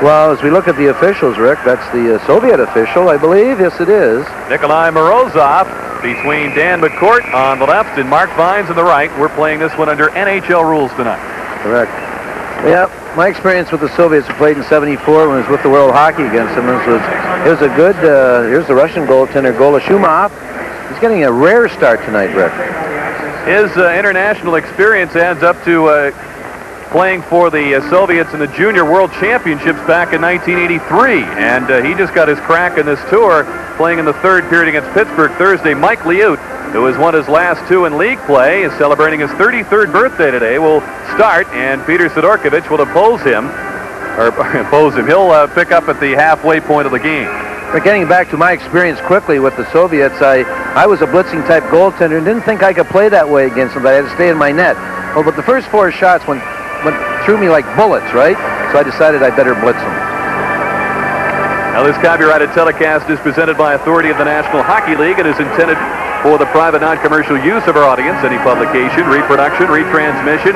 Well, as we look at the officials, Rick, that's the Soviet official, I believe. Yes, it is. Nikolai Morozov between Dan McCourt on the left and Mark Vines on the right. We're playing this one under NHL rules tonight. Correct. Yeah, my experience with the Soviets who played in '74 when I was with the World Hockey against them it was a good, here's the Russian goaltender, Golashumov. He's getting a rare start tonight, Rick. His international experience adds up to playing for the Soviets in the Junior World Championships back in 1983. And he just got his crack in this tour, playing in the third period against Pittsburgh Thursday. Mike Liut, who has won his last two in league play, is celebrating his 33rd birthday today, will start, and Peter Sidorkovich will oppose him. He'll pick up at the halfway point of the game. But getting back to my experience quickly with the Soviets, I was a blitzing type goaltender and didn't think I could play that way against them, but I had to stay in my net. Oh, but the first four shots went through me like bullets, right? So I decided I better blitz them. Now this copyrighted telecast is presented by authority of the National Hockey League and is intended for the private non-commercial use of our audience. Any publication, reproduction, retransmission,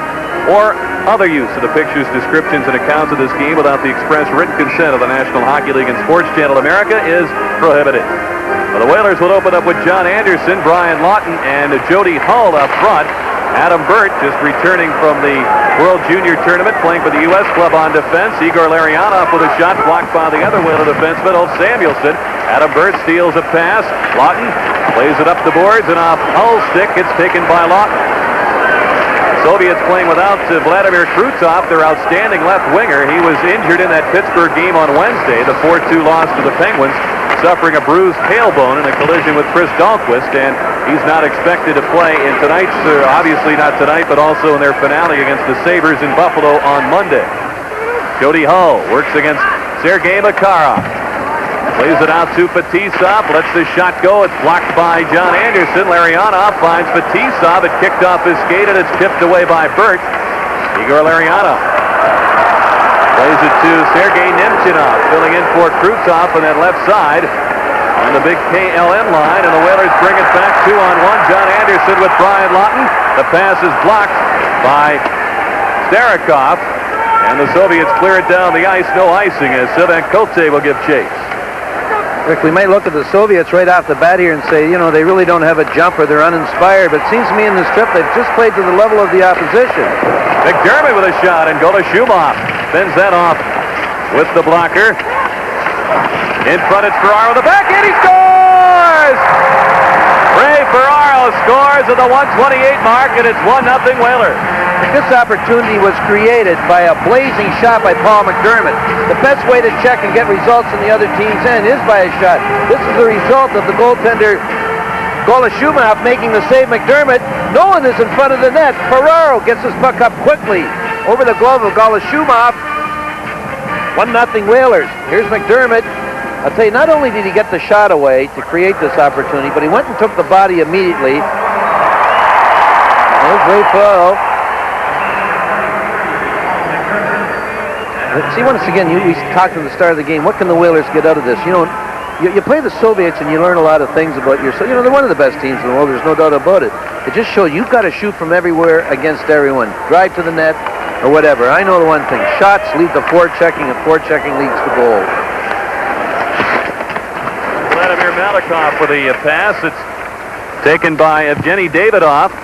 or other use of the pictures, descriptions, and accounts of this game without the express written consent of the National Hockey League and Sports Channel America is prohibited. Well, the Whalers will open up with John Anderson, Brian Lawton, and Jody Hull up front. Adam Burt just returning from the World Junior Tournament, playing for the U.S. club on defense. Igor Larionov with a shot blocked by the other Whaler defenseman, Ulf Samuelsson. Adam Burt steals a pass. Lawton plays it up the boards, and off Hull's stick, it's taken by Lawton. Soviets playing without Vladimir Krutov, their outstanding left winger. He was injured in that Pittsburgh game on Wednesday, the 4-2 loss to the Penguins, suffering a bruised tailbone in a collision with Chris Dahlquist, and he's not expected to play in tonight's, obviously not tonight, but also in their finale against the Sabres in Buffalo on Monday. Jody Hull works against Sergei Makarov. Plays it out to Fetisov, lets the shot go. It's blocked by John Anderson. Larionov finds Fetisov. It kicked off his skate, and it's tipped away by Burt. Igor Larionov plays it to Sergei Nemchinov, filling in for Krutov on that left side on the big KLM line, and the Whalers bring it back 2-on-1. John Anderson with Brian Lawton. The pass is blocked by Starikov, and the Soviets clear it down the ice. No icing as Sylvain Cote will give chase. Rick, we might look at the Soviets right off the bat here and say, you know, they really don't have a jumper. They're uninspired. But it seems to me in this trip they've just played to the level of the opposition. McDermott with a shot, and Golashumov bends that off with the blocker. In front, it's Ferraro the back, and he scores! Ray Ferraro scores at the 1:28 mark, and it's 1-0 Whalers. This opportunity was created by a blazing shot by Paul McDermott. The best way to check and get results in the other team's end is by a shot. This is the result of the goaltender Golashumov making the save. McDermott, no one is in front of the net. Ferraro gets his puck up quickly over the glove of Golashumov. 1-0 Whalers. Here's McDermott. I'll tell you, not only did he get the shot away to create this opportunity, but he went and took the body immediately. There's Ray Ferraro. See, once again, we talked at the start of the game, what can the Whalers get out of this? You know, you play the Soviets and you learn a lot of things about yourself. You know, they're one of the best teams in the world. There's no doubt about it. It just shows you've got to shoot from everywhere against everyone. Drive to the net or whatever. I know the one thing. Shots lead to forechecking, and forechecking leads to goal. Vladimir Malikov with the pass. It's taken by Evgeny Davidov.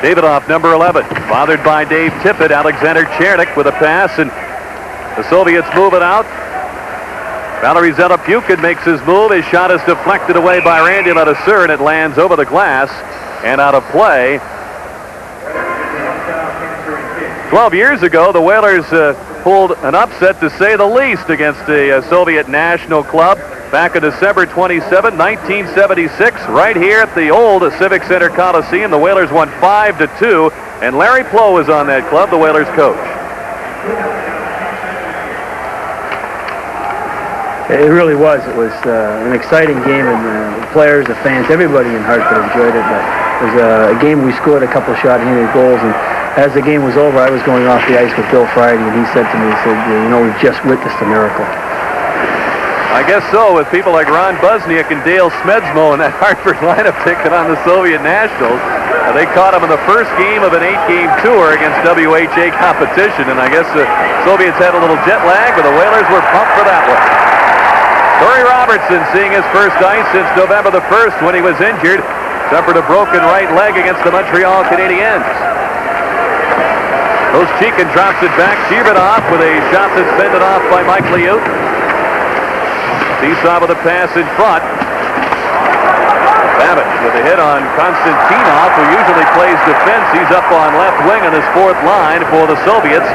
Davidov, number 11, bothered by Dave Tippett. Alexander Chernik with a pass, and the Soviets move it out. Valery Zelepukin makes his move. His shot is deflected away by Randy Ledesur, and it lands over the glass and out of play. 12 years ago, the Whalers pulled an upset, to say the least, against the Soviet national club back on December 27, 1976, right here at the old Civic Center Coliseum. The Whalers won 5-2, and Larry Plow was on that club, the Whalers coach. It really was. It was an exciting game, and the players, the fans, everybody in Hartford enjoyed it. But it was a game we scored a couple of shot-handed goals, and as the game was over, I was going off the ice with Bill Friday, and he said to me, he said, you know, we've just witnessed a miracle. I guess so, with people like Ron Busniak and Dale Smedzmo in that Hartford lineup taking on the Soviet Nationals. They caught him in the first game of an 8-game tour against WHA competition, and I guess the Soviets had a little jet lag, but the Whalers were pumped for that one. Torrey Robertson seeing his first ice since November the 1st when he was injured. Suffered a broken right leg against the Montreal Canadiens. Koschekin drops it back. Shibadov with a shot that's fended off by Mike Liut. Seesaw with a pass in front. Babbitt with a hit on Konstantinov, who usually plays defense. He's up on left wing on his fourth line for the Soviets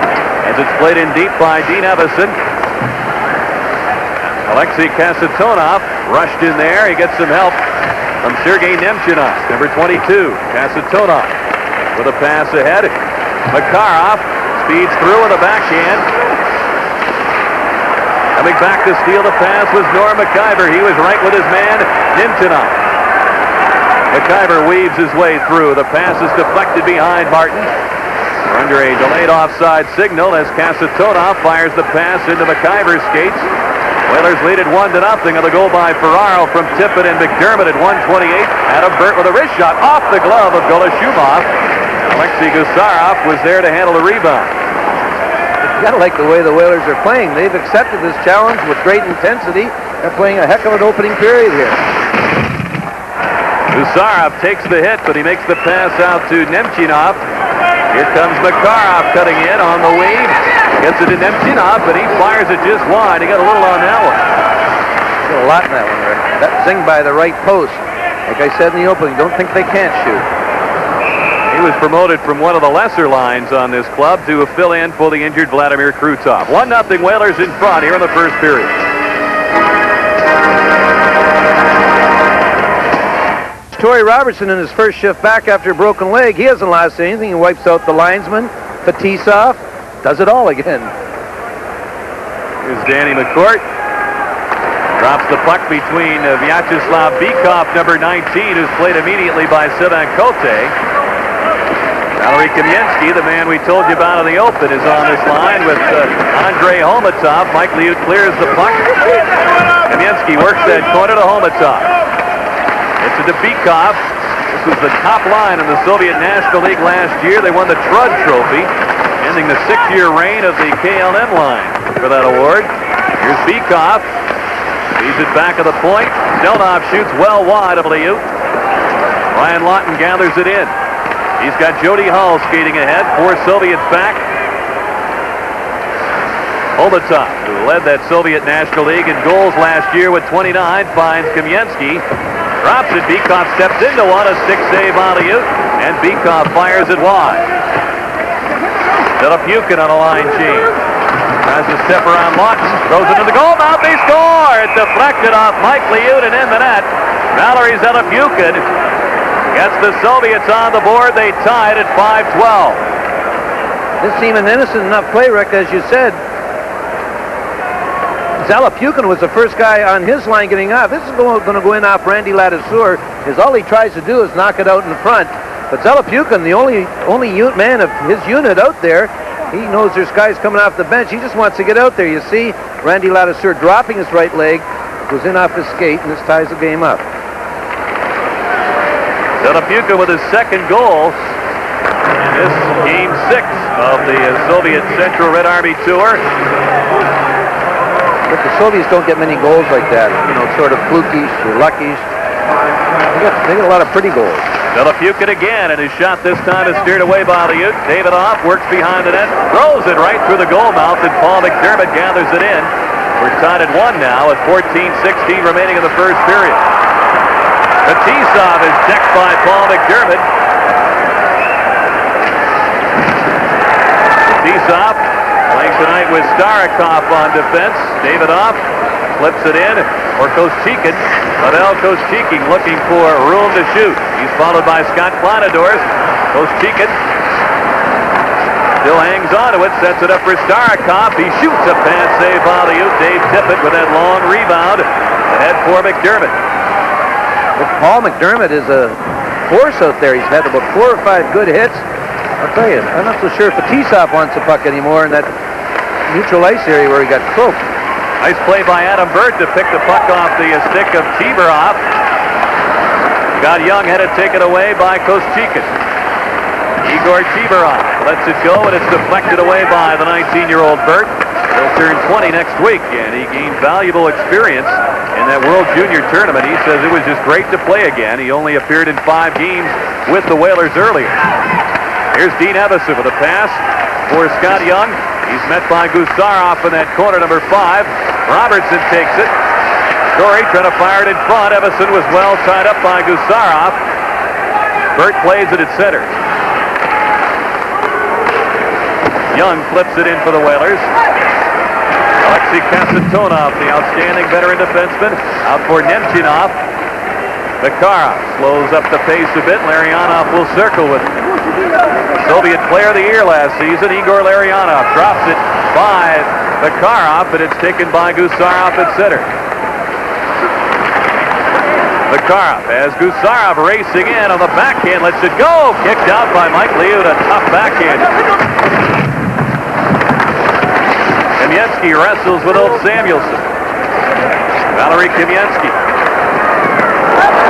as it's played in deep by Dean Evison. Alexei Kasatonov rushed in there. He gets some help from Sergei Nemchinov, number 22. Kasatonov with a pass ahead. Makarov speeds through with a backhand. Coming back to steal the pass was Norm McIver. He was right with his man, Nemchinov. McIver weaves his way through. The pass is deflected behind Martin. We're under a delayed offside signal as Kasatonov fires the pass into McIver's skates. Whalers lead it 1-0 on the goal by Ferraro from Tippett and McDermott at 1:28. Adam Burt with a wrist shot off the glove of Golashumov. Alexei Gusarov was there to handle the rebound. You gotta like the way the Whalers are playing. They've accepted this challenge with great intensity. They're playing a heck of an opening period here. Gusarov takes the hit, but he makes the pass out to Nemchinov. Here comes Makarov cutting in on the wing. Gets it to Nemchinov, but he fires it just wide. He got a little on that one. Got a lot in that one, Rick. That zing by the right post. Like I said in the opening, don't think they can't shoot. He was promoted from one of the lesser lines on this club to fill in for the injured Vladimir Krutov. 1-0 Whalers in front here in the first period. Torrey Robertson in his first shift back after a broken leg. He hasn't lost anything. He wipes out the linesman. Fetisov does it all again. Here's Danny McCourt. Drops the puck between Vyacheslav Bykov, number 19, who's played immediately by Sivan Kote. Valery Kamensky, the man we told you about in the open, is on this line with Andrei Homatov. Mike Liut clears the puck. Kamensky works that corner to Homatov. It's to Bykov. This was the top line in the Soviet National League last year. They won the Trud Trophy, ending the 6-year reign of the KLM line for that award. Here's Bykov. Leads it back of the point. Zelnov shoots well wide of Liut. Ryan Lawton gathers it in. He's got Jody Hull skating ahead. 4 Soviets back. Homatov, who led that Soviet National League in goals last year with 29, finds Kamensky. Drops it. Bykov steps into one. A 6-save on Liut. And Bykov fires it wide. Delapukin on a line change. Tries to step around Lawton. Throws it to the goal mouth. They score. It's deflected off Mike Liut and in the net. Valery Delapukin gets the Soviets on the board. They tied at 5-12. This seemed an innocent enough play, Rick, as you said. Delapukin was the first guy on his line getting off. This is going to go in off Randy Ladouceur, because all he tries to do is knock it out in front. But Delapukin, the only man of his unit out there, he knows there's guys coming off the bench. He just wants to get out there. You see Randy Ladouceur dropping his right leg, goes in off his skate, and this ties the game up. Delapukin with his second goal in this game 6 of the Soviet Central Red Army Tour. But the Soviets don't get many goals like that, sort of flukies or luckies. They get a lot of pretty goals. Delapukin again, and his shot this time is steered away by Liut. Davidoff works behind the net, throws it right through the goal mouth, and Paul McDermott gathers it in. We're tied at 1 now, with 14-16 remaining in the first period. Fetisov is checked by Paul McDermott. Fetisov playing tonight with Starikov on defense. Davidoff flips it in for Koschekin. Pavel Koschekin looking for room to shoot. He's followed by Scott Planadors. Koschekin still hangs on to it, sets it up for Starikov. He shoots a pass save by Dave Tippett with that long rebound. Ahead for McDermott. Well, Paul McDermott is a force out there. He's had about 4 or 5 good hits. I'll tell you, I'm not so sure Fetisov wants the puck anymore in that neutral ice area where he got croaked. Nice play by Adam Burt to pick the puck off the stick of Tiberov. Scott Young had it taken away by Koschekin. Igor Chibarov lets it go, and it's deflected away by the 19-year-old Burt. He'll turn 20 next week, and he gained valuable experience in that World Junior Tournament. He says it was just great to play again. He only appeared in 5 games with the Whalers earlier. Here's Dean Evison with a pass for Scott Young. He's met by Gusarov in that corner, number 5. Robertson takes it. Story trying to fire it in front. Evison was well tied up by Gusarov. Burt plays it at center. Young flips it in for the Whalers. Alexei Kasatonov, the outstanding veteran defenseman, out for Nemchinov. Makarov slows up the pace a bit. Larionov will circle with him. Soviet Player of the Year last season, Igor Larionov drops it by Makarov, but it's taken by Gusarov at center. Makarov has Gusarov racing in on the backhand, lets it go. Kicked out by Mike Liut, a tough backhand. Kamensky wrestles with old Samuelson. Valery Kamensky.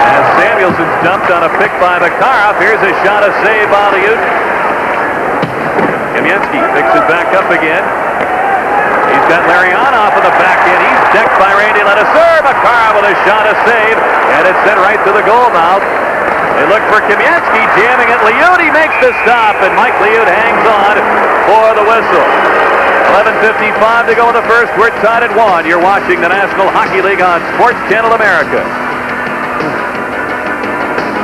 As Samuelson's dumped on a pick by Makarov, here's a shot, a save by Liut. Kamensky picks it back up again. He's got Larionov on the backhand. He's decked by Randy Ledesser. Makarov with a shot, a save, and it's sent right to the goal mouth. They look for Kamensky, jamming at Liut. He makes the stop, and Mike Liut hangs on for the whistle. 11:55 to go in the first. We're tied at 1. You're watching the National Hockey League on Sports Channel America.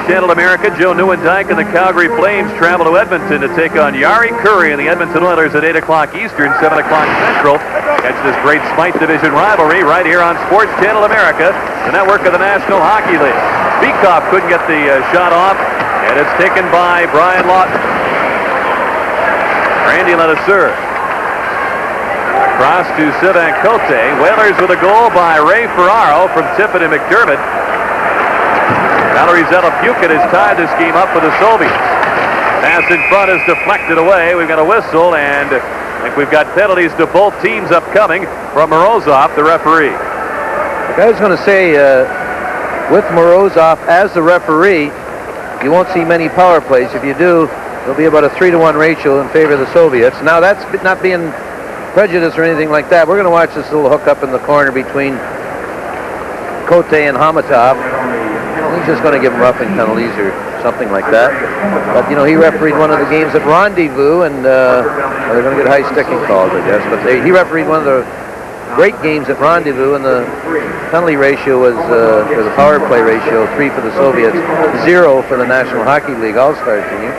Channel America, Joe Nieuwendyk and the Calgary Flames travel to Edmonton to take on Yari Curry and the Edmonton Oilers at 8 o'clock Eastern, 7 o'clock Central. Catch this great Smythe Division rivalry right here on Sports Channel America, the network of the National Hockey League. Beekhoff couldn't get the shot off, and it's taken by Brian Lawton. Randy Ledesser. Across to Sivan Cote. Whalers with a goal by Ray Ferraro from Tippett and McDermott. Valery Zelepukin has tied this game up for the Soviets. Pass in front is deflected away. We've got a whistle, and I think we've got penalties to both teams upcoming from Morozov, the referee. I was going to say, with Morozov as the referee, you won't see many power plays. If you do, there'll be about a 3-to-1 ratio in favor of the Soviets. Now, that's not being prejudice or anything like that. We're going to watch this little hookup in the corner between Cote and Hamatov. He's just going to give him roughing penalties or something like that. But, you know, he refereed one of the games at Rendezvous, and they're going to get high sticking calls, I guess. But he refereed one of the great games at Rendezvous, and the penalty ratio was, or the power play ratio, 3 for the Soviets, 0 for the National Hockey League All-Star team.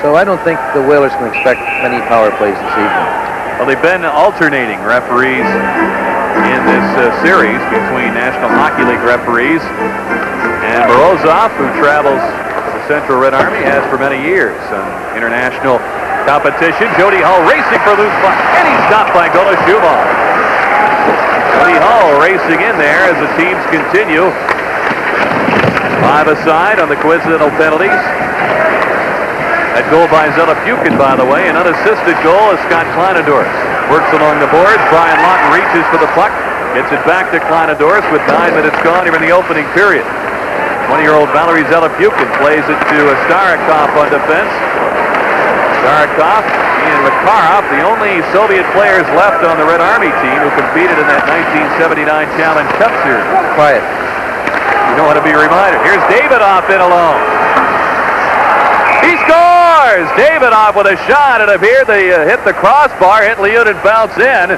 So I don't think the Whalers can expect many power plays this evening. Well, they've been alternating referees in this series between National Hockey League referees. And Morozov, who travels the Central Red Army, has for many years on international competition. Jody Hull racing for loose puck, and he's stopped by Golashubov. Jody Hull racing in there as the teams continue. 5 aside on the coincidental penalties. That goal by Zelepukin, by the way, an unassisted goal is Scott Kleinadorf. Works along the boards. Brian Lawton reaches for the puck, gets it back to Kleinadorf with 9 minutes gone here in the opening period. 20-year-old Valery Zelepukin plays it to Starikov on defense. Starikov and Makarov, the only Soviet players left on the Red Army team who competed in that 1979 Challenge Cup series. Quiet. You don't want to be reminded. Here's Davidoff in alone. He scores! Davidoff with a shot. It appeared they hit the crossbar, hit Liut and bounce in.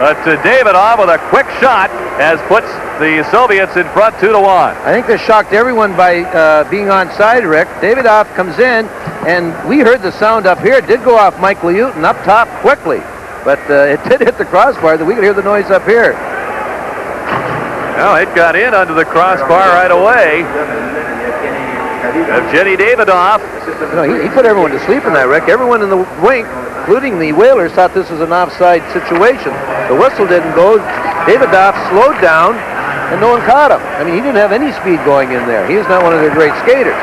But Davidoff with a quick shot has puts the Soviets in front 2-1. I think this shocked everyone by being onside, Rick. Davidoff comes in, and we heard the sound up here. It did go off Mike Liut and up top quickly. But it did hit the crossbar. That we could hear the noise up here. Well, it got in under the crossbar right away. Evgeny Davidoff. You know, he put everyone to sleep in that, Rick. Everyone in the rink, including the Whalers, thought this was an offside situation. The whistle didn't go. Davidoff slowed down, and no one caught him. I mean, he didn't have any speed going in there. He is not one of their great skaters.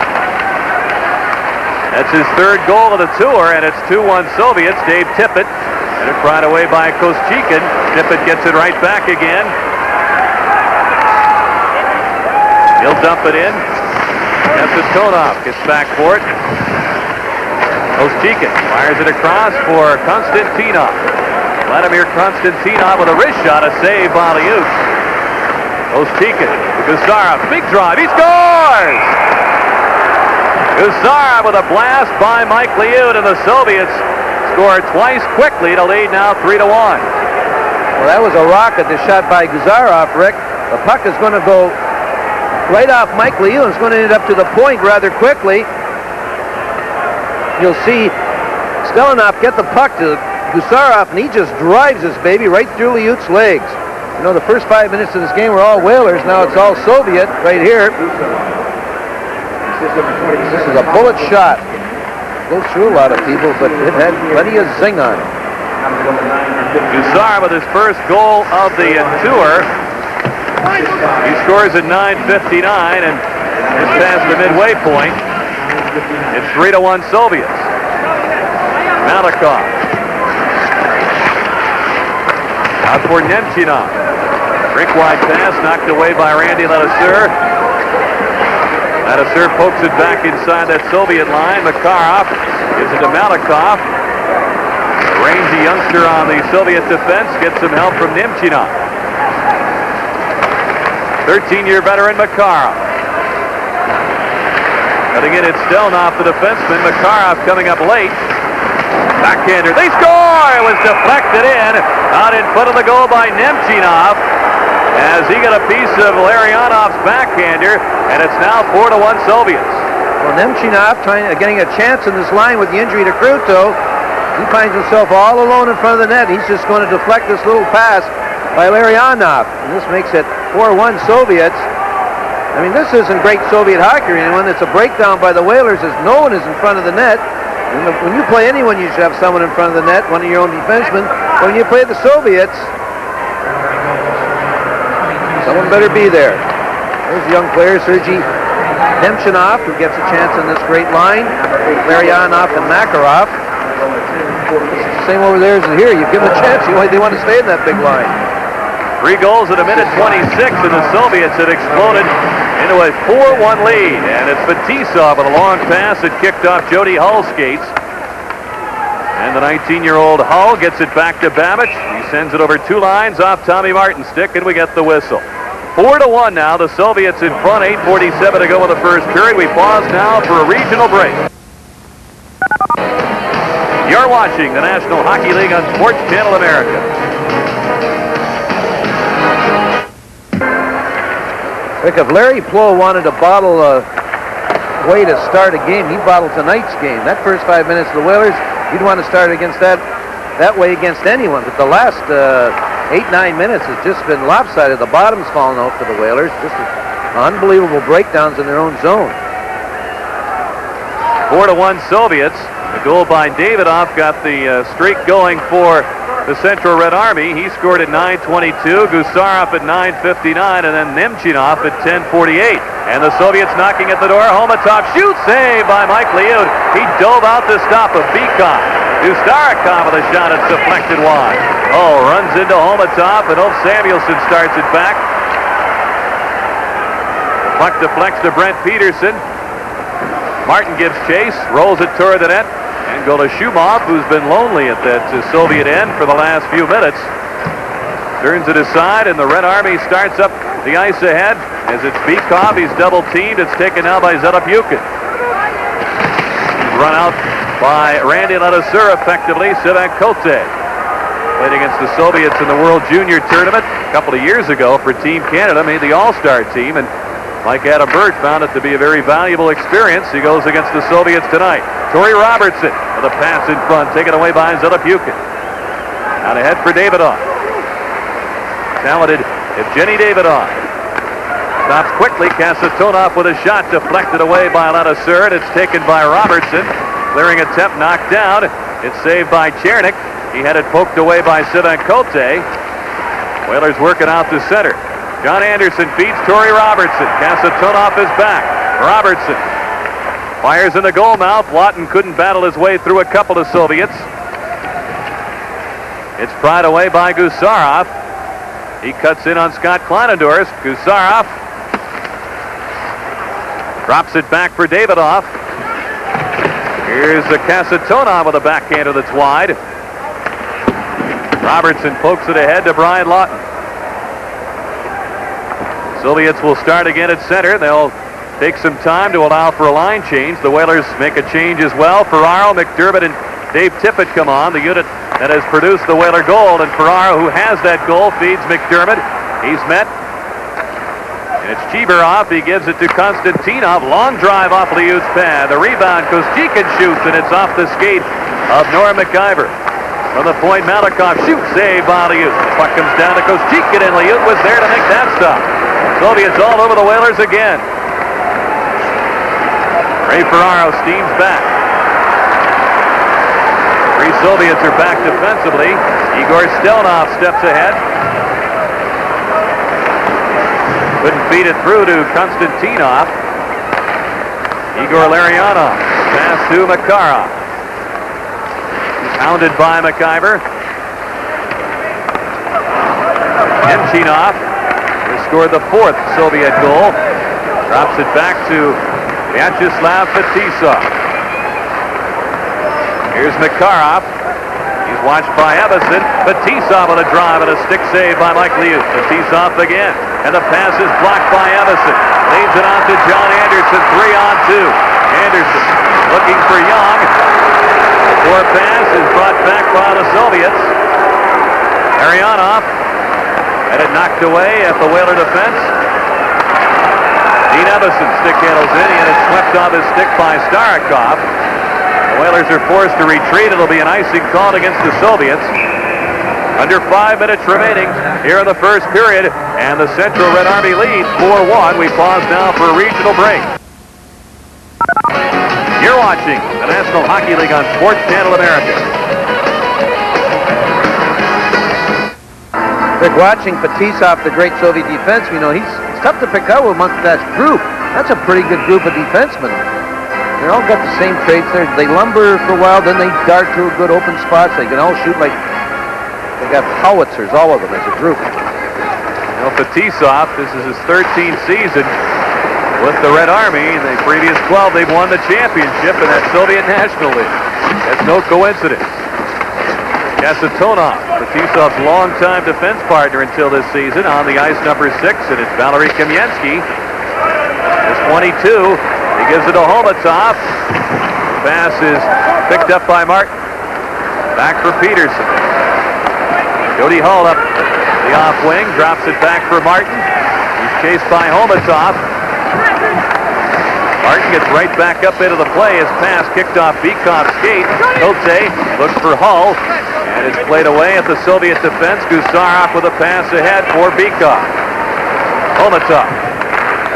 That's his 3rd goal of the tour, and it's 2-1 Soviets. Dave Tippett, and it's right away by Koschekin. Tippett gets it right back again. He'll dump it in. Kasatonov gets back for it. Ostikin fires it across for Konstantinov. Vladimir Konstantinov with a wrist shot, a save by Liut. Ostikin, Gusarov, big drive, he scores! Gusarov with a blast by Mike Liut, and the Soviets score twice quickly to lead now 3-1. Well, that was a rocket, the shot by Gusarov, Rick. The puck is going to go right off Mike Liut. It's going to end up to the point rather quickly. You'll see Stelunov get the puck to Gusarov, and he just drives this baby right through Liut's legs. You know, the first 5 minutes of this game were all Whalers. Now it's all Soviet right here. This is a bullet shot. Goes through a lot of people, but it had plenty of zing on it. Gusarov with his first goal of the tour. He scores at 9:59, and just past the midway point. It's 3-1 Soviets. Malikov. Out for Nemchinov. Rink wide pass knocked away by Randy Ladouceur. Ladouceur pokes it back inside that Soviet line. Makarov gives it to Malikov. A rangy youngster on the Soviet defense gets some help from Nemchinov. 13-year veteran Makarov. Cutting in, it's Stelunov, the defenseman. Makarov coming up late. Backhander, they score! It was deflected in. Out in front of the goal by Nemchinov as he got a piece of Larionov's backhander, and it's now 4-1 Soviets. Well, Nemchinov getting a chance in this line with the injury to Kruto. He finds himself all alone in front of the net. He's just going to deflect this little pass by Larionov, and this makes it 4-1 Soviets. I mean, this isn't great Soviet hockey or anyone. It's a breakdown by the Whalers as no one is in front of the net. And when you play anyone, you should have someone in front of the net, one of your own defensemen. When you play the Soviets, someone better be there. There's a young player, Sergei Nemchinov, who gets a chance in this great line. Larionov and Makarov. It's the same over there as here. You give them a chance. They want to stay in that big line. 3 goals at a minute 26, and the Soviets have exploded into a 4-1 lead. And it's Fetisov with a long pass that kicked off Jody Hull's skates. And the 19-year-old Hull gets it back to Babic. He sends it over 2 lines off Tommy Martin's stick, and we get the whistle. 4-1 now. The Soviets in front. 8:47 to go in the first period. We pause now for a regional break. You're watching the National Hockey League on Sports Channel America. Rick, if Larry Plow wanted to bottle a way to start a game, he bottled tonight's game. That first 5 minutes of the Whalers, he'd want to start against that way against anyone. But the last 8-9 minutes has just been lopsided. The bottom's fallen out for the Whalers. Just unbelievable breakdowns in their own zone. 4-1 Soviets. The goal by Davidoff got the streak going for the Central Red Army. He scored at 9:22, Gusarov at 9:59, and then Nemchinov at 10:48. And the Soviets knocking at the door. Homatov shoots, save by Mike Liut. He dove out to stop a Beacon. Ustarakov with a shot, it's deflected wide. Oh, runs into Homatov, and Ulf Samuelsson starts it back. The puck deflects to Brent Peterson. Martin gives chase, rolls it toward the net. And Golashumov, who's been lonely at that Soviet end for the last few minutes, turns it aside, and the Red Army starts up the ice ahead as it's Bikov. He's double-teamed. It's taken now by Zetapukin. Run out by Randy Ladouceur effectively. Sivan Kote played against the Soviets in the World Junior Tournament a couple of years ago for Team Canada, made the All-Star team, and like Adam Burt, found it to be a very valuable experience. He goes against the Soviets tonight. Torrey Robertson with a pass in front, taken away by Zetapukin. Out ahead for Davidoff. Talented Evgeny Davidoff. Stops quickly. Kasatonov with a shot deflected away by Ladouceur. It's taken by Robertson. Clearing attempt knocked down. It's saved by Chernik. He had it poked away by Sivan Kote. Whalers working out to center. John Anderson feeds Torrey Robertson. Kasatonov is back. Robertson fires in the goal mouth. Lawton couldn't battle his way through a couple of Soviets. It's pried away by Gusarov. He cuts in on Scott Kleinendorf. Gusarov Drops it back for Davidoff. Here's the Casatonov with a backhander that's wide. Robertson pokes it ahead to Brian Lawton. Soviets will start again at center. They'll take some time to allow for a line change. The Whalers make a change as well. Ferraro, McDermott, and Dave Tippett come on, the unit that has produced the Whaler goal. And Ferraro, who has that goal, feeds McDermott. He's met. And it's Cheeberov. He gives it to Konstantinov. Long drive off Liut's pad. The rebound, Kostikin shoots, and it's off the skate of Norm McIver. From the point, Malakoff shoots, save by Liut. The puck comes down to Kostikin, and Liut was there to make that stop. Soviets all over the Whalers again. Ray Ferraro steams back. Three Soviets are back defensively. Igor Stelnov steps ahead. Couldn't feed it through to Konstantinov. Igor Larionov. Pass to Makarov. Pounded by McIver. Nemchinov scored the fourth Soviet goal. Drops it back to Vyacheslav Fetisov. Here's Makarov. He's watched by Evason. Fetisov on a drive and a stick save by Mike Liut. Fetisov again. And the pass is blocked by Evason. Leads it on to John Anderson. 3-on-2. Anderson looking for Young. The poor pass is brought back by the Soviets. Larionov had it knocked away at the Whaler defense. Dean Evason stick handles in. He had it swept off his stick by Starikov. The Whalers are forced to retreat. It'll be an icing called against the Soviets. Under 5 minutes remaining here in the first period, and the Central Red Army leads 4-1. We pause now for a regional break. You're watching the National Hockey League on Sports Channel America. Rick, watching Fetisov, the great Soviet defenseman, you know, he's tough to pick out amongst that group. That's a pretty good group of defensemen. They all got the same traits there. They lumber for a while, then they dart to a good open spots. They can all shoot like they got howitzers, all of them, as a group. You know, Fetisov, this is his 13th season with the Red Army. In the previous 12, they've won the championship in that Soviet National League. That's no coincidence. Kasatonov, Fetisov's longtime defense partner until this season, on the ice number 6, and it's Valery Kamensky. It's 22. He gives it to Homatov. Pass is picked up by Martin. Back for Peterson. Jody Hull up the off wing, drops it back for Martin. He's chased by Homatov. Martin gets right back up into the play. His pass kicked off Beekoff's skate. Kote looks for Hull, and it's played away at the Soviet defense. Gusarov with a pass ahead for Beekoff. Homatov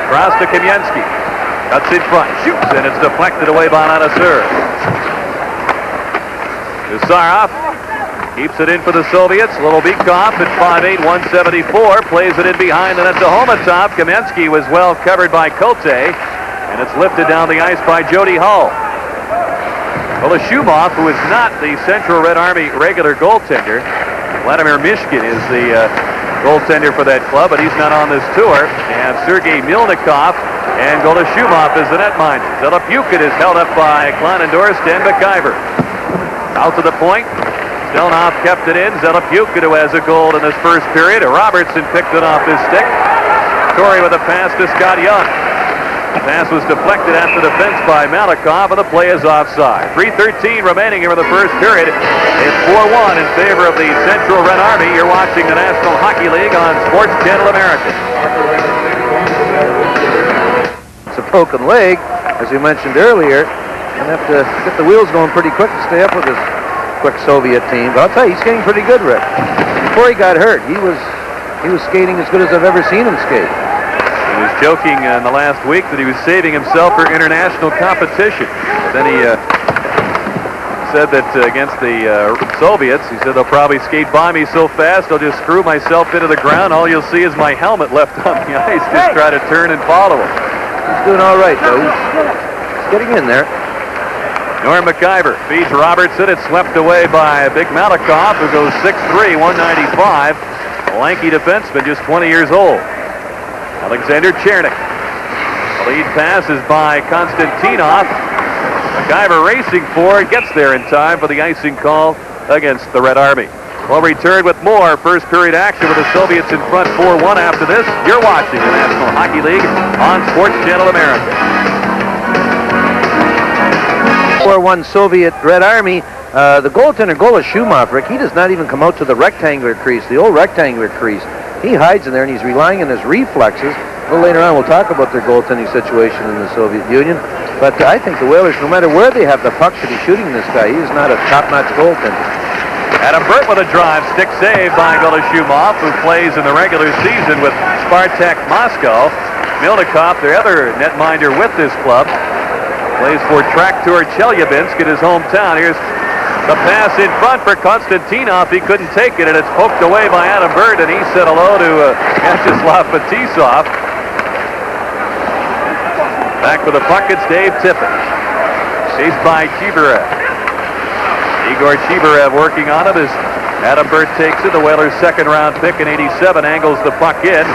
across to Kamensky. Cuts in front, shoots, and it's deflected away by Nanasur. Gusarov keeps it in for the Soviets. Little Beekoff at 5'8", 174. Plays it in behind the net to Homatov. Kamensky was well covered by Kote, and it's lifted down the ice by Jody Hull. Well, Shumov, who is not the Central Red Army regular goaltender, Vladimir Mishkin is the goaltender for that club, but he's not on this tour. And Sergei Milnikov and Golashumov is the netminder. Zelapukit is held up by Kleinendorst and McIver. Out to the point. Stelnov kept it in. Zelapukit, who has a goal in this first period. Robertson picked it off his stick. Torrey with a pass to Scott Young. The pass was deflected after defense by Malakoff, and the play is offside. 3:13 remaining here in the first period. It's 4-1 in favor of the Central Red Army. You're watching the National Hockey League on Sports Channel America. It's a broken leg, as we mentioned earlier. Going to have to get the wheels going pretty quick to stay up with this quick Soviet team. But I'll tell you, he's skating pretty good, Rick. Before he got hurt, he was skating as good as I've ever seen him skate. He was joking in the last week that he was saving himself for international competition. Then he said that against the Soviets, he said they'll probably skate by me so fast I'll just screw myself into the ground. All you'll see is my helmet left on the ice. Just try to turn and follow him. He's doing all right, though. He's getting in there. Norm McIver feeds Robertson. It's swept away by Big Malakoff, who goes 6'3", 195. A lanky defenseman, just 20 years old. Alexander Chernik. The lead pass is by Konstantinov. McIver racing forward, gets there in time for the icing call against the Red Army. We'll return with more first period action with the Soviets in front 4-1 after this. You're watching the National Hockey League on Sports Channel America. 4-1 Soviet Red Army. The goaltender, Gola Shumov, Rick, he does not even come out to the rectangular crease, the old rectangular crease. He hides in there and he's relying on his reflexes. A little later on we'll talk about their goaltending situation in the Soviet Union. But I think the Whalers, no matter where they have the puck, should be shooting this guy. He is not a top-notch goaltender. Adam Burt with a drive, stick save by Golashumov, who plays in the regular season with Spartak Moscow. Milnikov, their other netminder with this club, plays for Traktor Chelyabinsk in his hometown. Here's the pass in front for Konstantinov. He couldn't take it, and it's poked away by Adam Burt, and he said hello to Vyacheslav Fetisov. Back with the puck, it's Dave Tippett. Chased by Chibarev. Igor Chibarev working on it as Adam Burt takes it. The Whalers' second-round pick in '87 angles the puck in.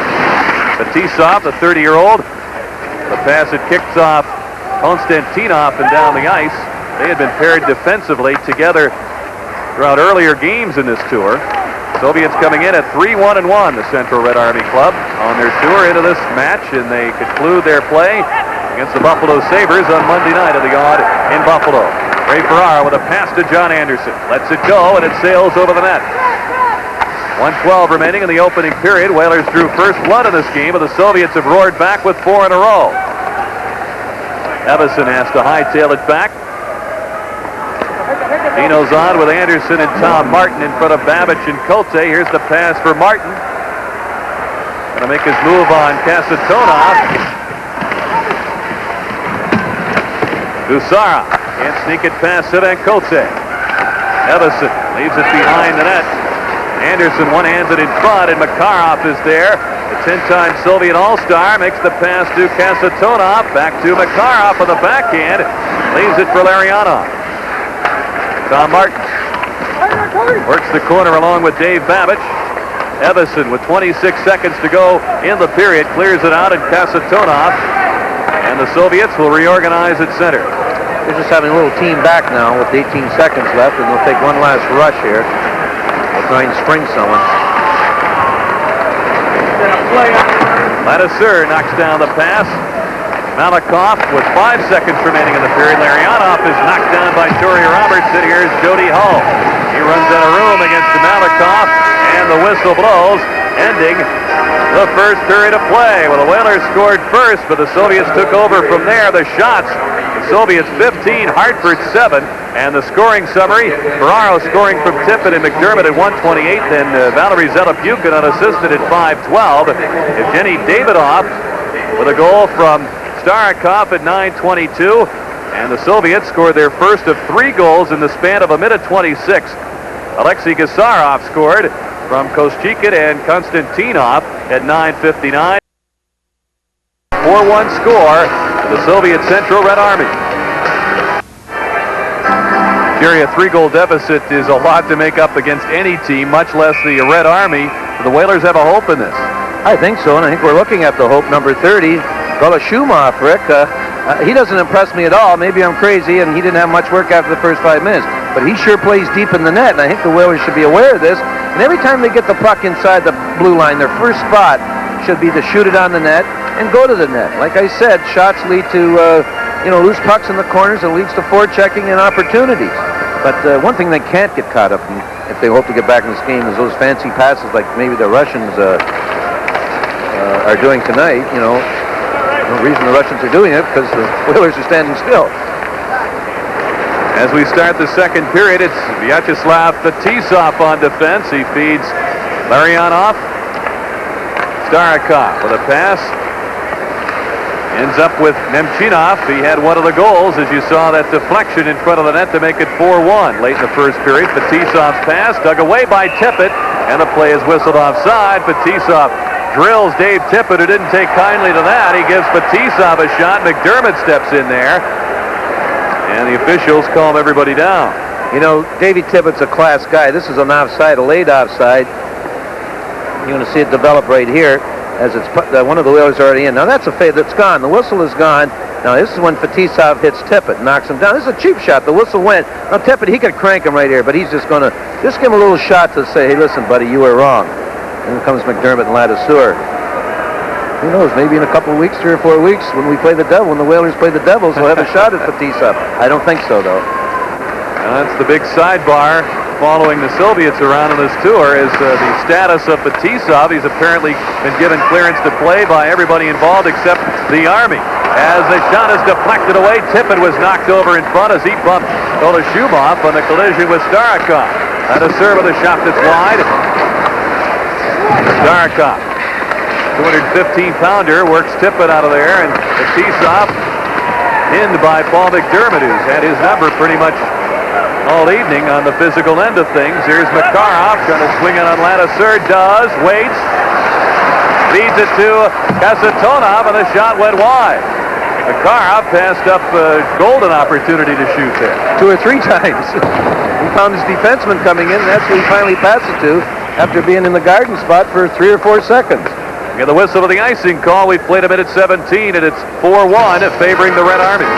Fetisov, the 30-year-old. The pass it kicks off Konstantinov and down the ice. They had been paired defensively together throughout earlier games in this tour. Soviets coming in at 3-1-1, the Central Red Army Club, on their tour into this match, and they conclude their play against the Buffalo Sabres on Monday night at the Odd in Buffalo. Ray Ferraro with a pass to John Anderson. Lets it go, and it sails over the net. 1:12 remaining in the opening period. Whalers drew first blood in this game, but the Soviets have roared back with 4 in a row. Evison has to hightail it back. Dino's on with Anderson and Tom Martin in front of Babbage and Cote. Here's the pass for Martin. Going to make his move on Kasatonov. Gusara can't sneak it past Sivan Cote. Evison leaves it behind the net. Anderson one-handed in front, and Makarov is there. The 10-time Soviet All-Star makes the pass to Kasatonov. Back to Makarov on the backhand. Leaves it for Larionov. Tom Martin works the corner along with Dave Babbage. Evison with 26 seconds to go in the period clears it out, and Kasatonov, and the Soviets will reorganize at center. They're just having a little team back now with 18 seconds left, and they'll take one last rush here. They'll try and spring someone. Ladiseur knocks down the pass. Malikov with 5 seconds remaining in the period. Larionov is knocked down by Torrey Robertson. Here's Jody Hull. He runs out of room against Malikov, and the whistle blows, ending the first period of play. Well, the Whalers scored first, but the Soviets took over from there. The shots, the Soviets 15, Hartford 7, and the scoring summary, Ferraro scoring from Tippett and McDermott at 1:28, then Valery Zelepukin unassisted at 5:12. Evgeny Davidoff with a goal from Starikov at 9:22, and the Soviets scored their first of 3 goals in the span of a minute 26. Alexei Gusarov scored from Koschekin and Konstantinov at 9:59. 4-1 score for the Soviet Central Red Army. Jerry, a 3-goal deficit is a lot to make up against any team, much less the Red Army. The Whalers have a hope in this. I think so, and I think we're looking at the hope, number 30, Golashumov, Rick. He doesn't impress me at all. Maybe I'm crazy, and he didn't have much work after the first 5 minutes. But he sure plays deep in the net, and I think the Whalers should be aware of this. And every time they get the puck inside the blue line, their first spot should be to shoot it on the net and go to the net. Like I said, shots lead to loose pucks in the corners and leads to forechecking and opportunities. But one thing they can't get caught up in if they hope to get back in this game is those fancy passes like maybe the Russians are doing tonight. No reason the Russians are doing it because the Whalers are standing still. As we start the second period, it's Vyacheslav Fetisov on defense. He feeds Larionov. Starikov with a pass. Ends up with Nemchinov. He had one of the goals, as you saw that deflection in front of the net to make it 4-1 late in the first period. Fetisov's pass dug away by Tippett, and the play is whistled offside. Fetisov drills Dave Tippett, who didn't take kindly to that. He gives Fetisov a shot. McDermott steps in there, and the officials calm everybody down. Davey Tippett's a class guy. This is an offside, a late offside. You're going to see it develop right here. as it's one of the Whalers already in. Now that's a fade that's gone. The whistle is gone. Now this is when Fetisov hits Tippett, knocks him down. This is a cheap shot. The whistle went. Now Tippett, he could crank him right here, but he's just going to give him a little shot to say, hey, listen, buddy, you were wrong. And then comes McDermott and Ladouceur. Who knows, maybe in a couple of weeks, 3 or 4 weeks, when we play the Devil, when the Whalers play the Devils, we'll have a shot at Fetisov. I don't think so, though. Now that's the big sidebar following the Soviets around on this tour is the status of Fetisov. He's apparently been given clearance to play by everybody involved except the Army. As the shot is deflected away, Tippett was knocked over in front as he bumped Golashubov on the collision with Starikov. And a serve with a shot that's wide. Starikov, 215-pounder, works Tippett out of there, and Fetisov pinned by Paul McDermott, who's had his number pretty much all evening on the physical end of things. Here's Makarov trying to swing it on Ladouceur. Does, waits, feeds it to Kasatonov, and the shot went wide. Makarov passed up a golden opportunity to shoot there. 2 or 3 times. He found his defenseman coming in, and that's who he finally passed it to after being in the garden spot for 3 or 4 seconds. We get the whistle of the icing call. We've played a minute 17, and it's 4-1 favoring the Red Army.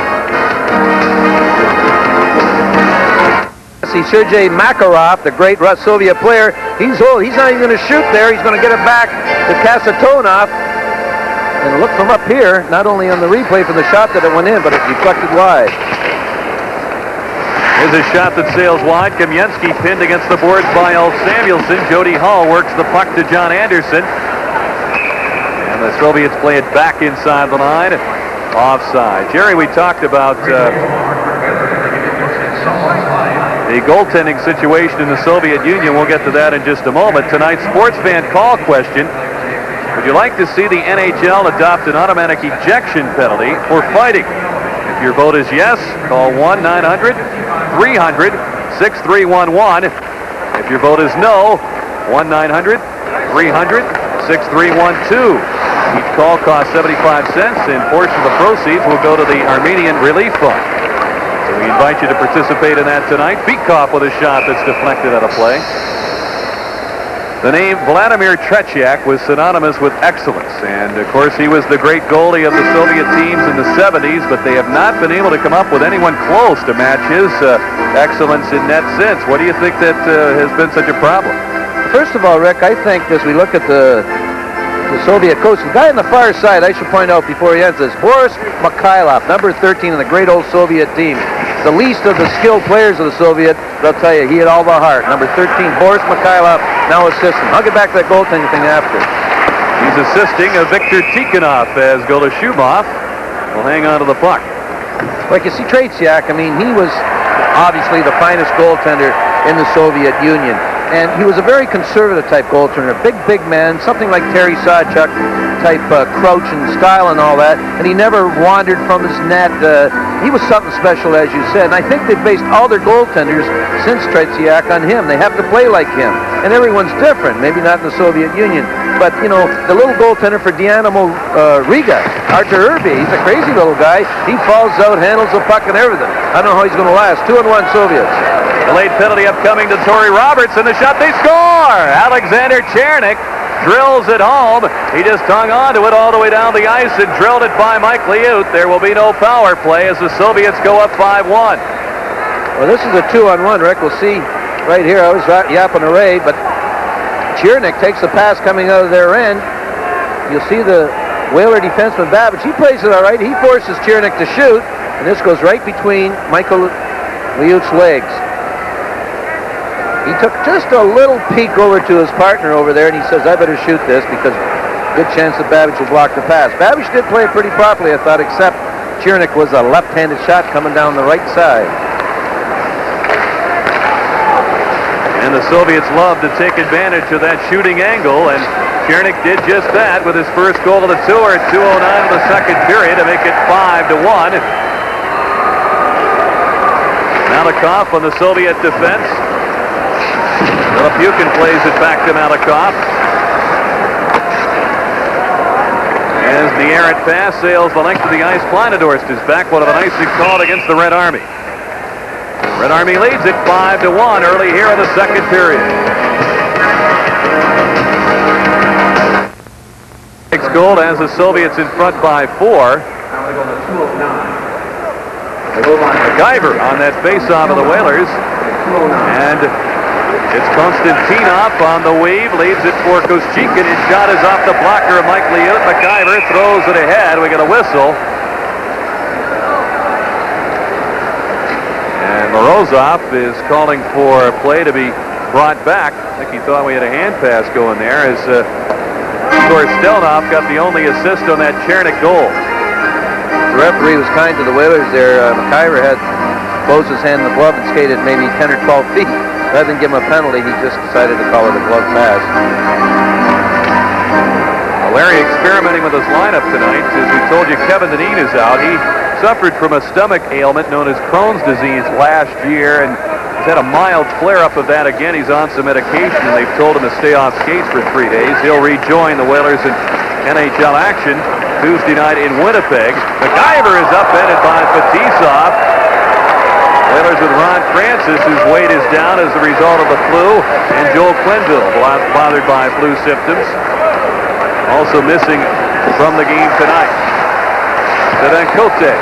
See Sergei Makarov, the great Soviet player. He's old. He's not even going to shoot there. He's going to get it back to Kasatonov. And look from up here, not only on the replay for the shot that it went in, but it deflected wide. Here's a shot that sails wide. Kamensky pinned against the boards by Ulf Samuelsson. Jody Hull works the puck to John Anderson. And the Soviets play it back inside the line. Offside. Jerry, we talked about the goaltending situation in the Soviet Union. We'll get to that in just a moment. Tonight's sports fan call question. Would you like to see the NHL adopt an automatic ejection penalty for fighting? If your vote is yes, call 1-900-300-6311. If your vote is no, 1-900-300-6312. Each call costs 75 cents, and portion of the proceeds will go to the Armenian Relief Fund. So we invite you to participate in that tonight. Bikov with a shot that's deflected out of play. The name Vladimir Tretiak was synonymous with excellence, and of course he was the great goalie of the Soviet teams in the 70s, but they have not been able to come up with anyone close to match his excellence in net since. What do you think that has been such a problem? First of all, Rick, I think as we look at the Soviet coach, the guy on the far side, I should point out before he ends this, Boris Mikhailov, number 13 in the great old Soviet team. The least of the skilled players of the Soviet, I'll tell you, he had all the heart. Number 13, Boris Mikhailov, now assisting. I'll get back to that goaltending thing after. He's assisting Viktor Tikhonov as Golashubov will hang on to the puck. Like you see, Tretiak, I mean, he was obviously the finest goaltender in the Soviet Union. And he was a very conservative type goaltender, big man, something like Terry Sawchuk type crouch and style and all that. And he never wandered from his net. He was something special, as you said. And I think they've based all their goaltenders since Tretiak on him. They have to play like him. And everyone's different, maybe not in the Soviet Union. But, you know, the little goaltender for Dynamo Riga, Artur Irby, he's a crazy little guy. He falls out, handles the puck and everything. I don't know how he's going to last. 2-1 Soviets. Delayed penalty upcoming to Torrey Roberts, and the shot, they score! Alexander Chernik drills it home. He just hung on to it all the way down the ice and drilled it by Mike Liut. There will be no power play as the Soviets go up 5-1. Well, this is a 2-on-1, Rick. We'll see right here. I was yapping away, but Chernik takes the pass coming out of their end. You'll see the Whaler defenseman Babbage. He plays it all right. He forces Chernik to shoot, and this goes right between Michael Liut's legs. He took just a little peek over to his partner over there, and he says, I better shoot this because good chance that Babbage will block the pass. Babbage did play it pretty properly, I thought, except Chernik was a left-handed shot coming down the right side. And the Soviets love to take advantage of that shooting angle, and Chernik did just that with his first goal of the tour at 2:09 of the second period to make it 5-1. Malikov on the Soviet defense. Lipukin plays it back to Malikov. As the errant pass sails the length of the ice, Planadorst is back. One of an icing called against the Red Army. Red Army leads it 5-1 early here in the second period. goal as the Soviets in front by 4. MacIver on that face-off of the Whalers. And it's Konstantinov on the wave, leaves it for Koschekin. His shot is off the blocker of Mike Liut. MacIver throws it ahead. We get a whistle. And Morozov is calling for play to be brought back. I think he thought we had a hand pass going there as Stelnov got the only assist on that Chernik goal. The referee was kind to the Whalers there. MacIver had closed his hand in the glove and skated maybe 10 or 12 feet. Rather than give him a penalty, he just decided to call it a glove pass. Larry experimenting with his lineup tonight. As we told you, Kevin Dineen is out. He suffered from a stomach ailment known as Crohn's disease last year, and he's had a mild flare-up of that again. He's on some medication, and they've told him to stay off skates for 3 days. He'll rejoin the Whalers in NHL action Tuesday night in Winnipeg. MacIver is upended by Fetisov. Whalers with Ron Francis, whose weight is down as a result of the flu, and Joel Quenneville, bothered by flu symptoms. Also missing from the game tonight. Sevenkote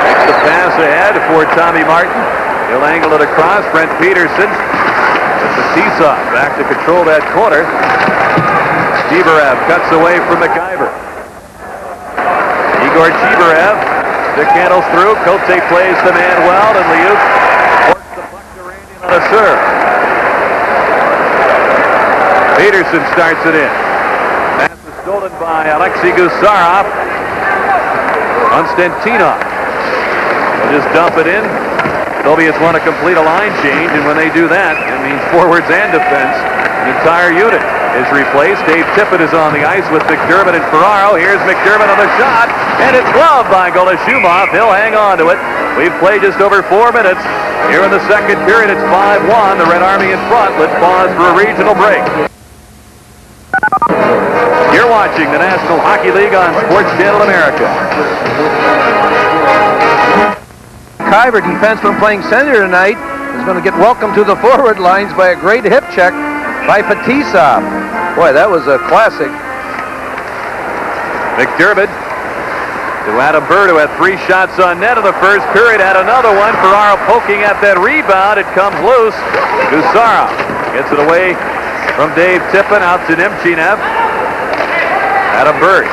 makes the pass ahead for Tommy Martin. He'll angle it across. Brent Peterson. Fetisov back to control that corner. Chibarev cuts away from MacIver. Igor Chibarev. Stick handles through. Cote plays the man well, and Liut forks the puck to Randy on a serve. Peterson starts it in. Pass is stolen by Alexei Gusarov. Konstantinov will just dump it in. Soviets want to complete a line change, and when they do that, it means forwards and defense. The entire unit is replaced. Dave Tippett is on the ice with McDermott and Ferraro. Here's McDermott on the shot, and it's gloved by Golashumov. He'll hang on to it. We've played just over 4 minutes. Here in the second period, it's 5-1. The Red Army in front. Let's pause for a regional break. You're watching the National Hockey League on Sports Channel America. MacIver, defenseman playing center tonight, is going to get welcomed to the forward lines by a great hip check by Fetisov. Boy, that was a classic. McDermott to Adam Bird, who had 3 shots on net in the first period, had another one. Ferraro poking at that rebound. It comes loose. Gusarov gets it away from Dave Tippett out to Nemchinev. Adam Bird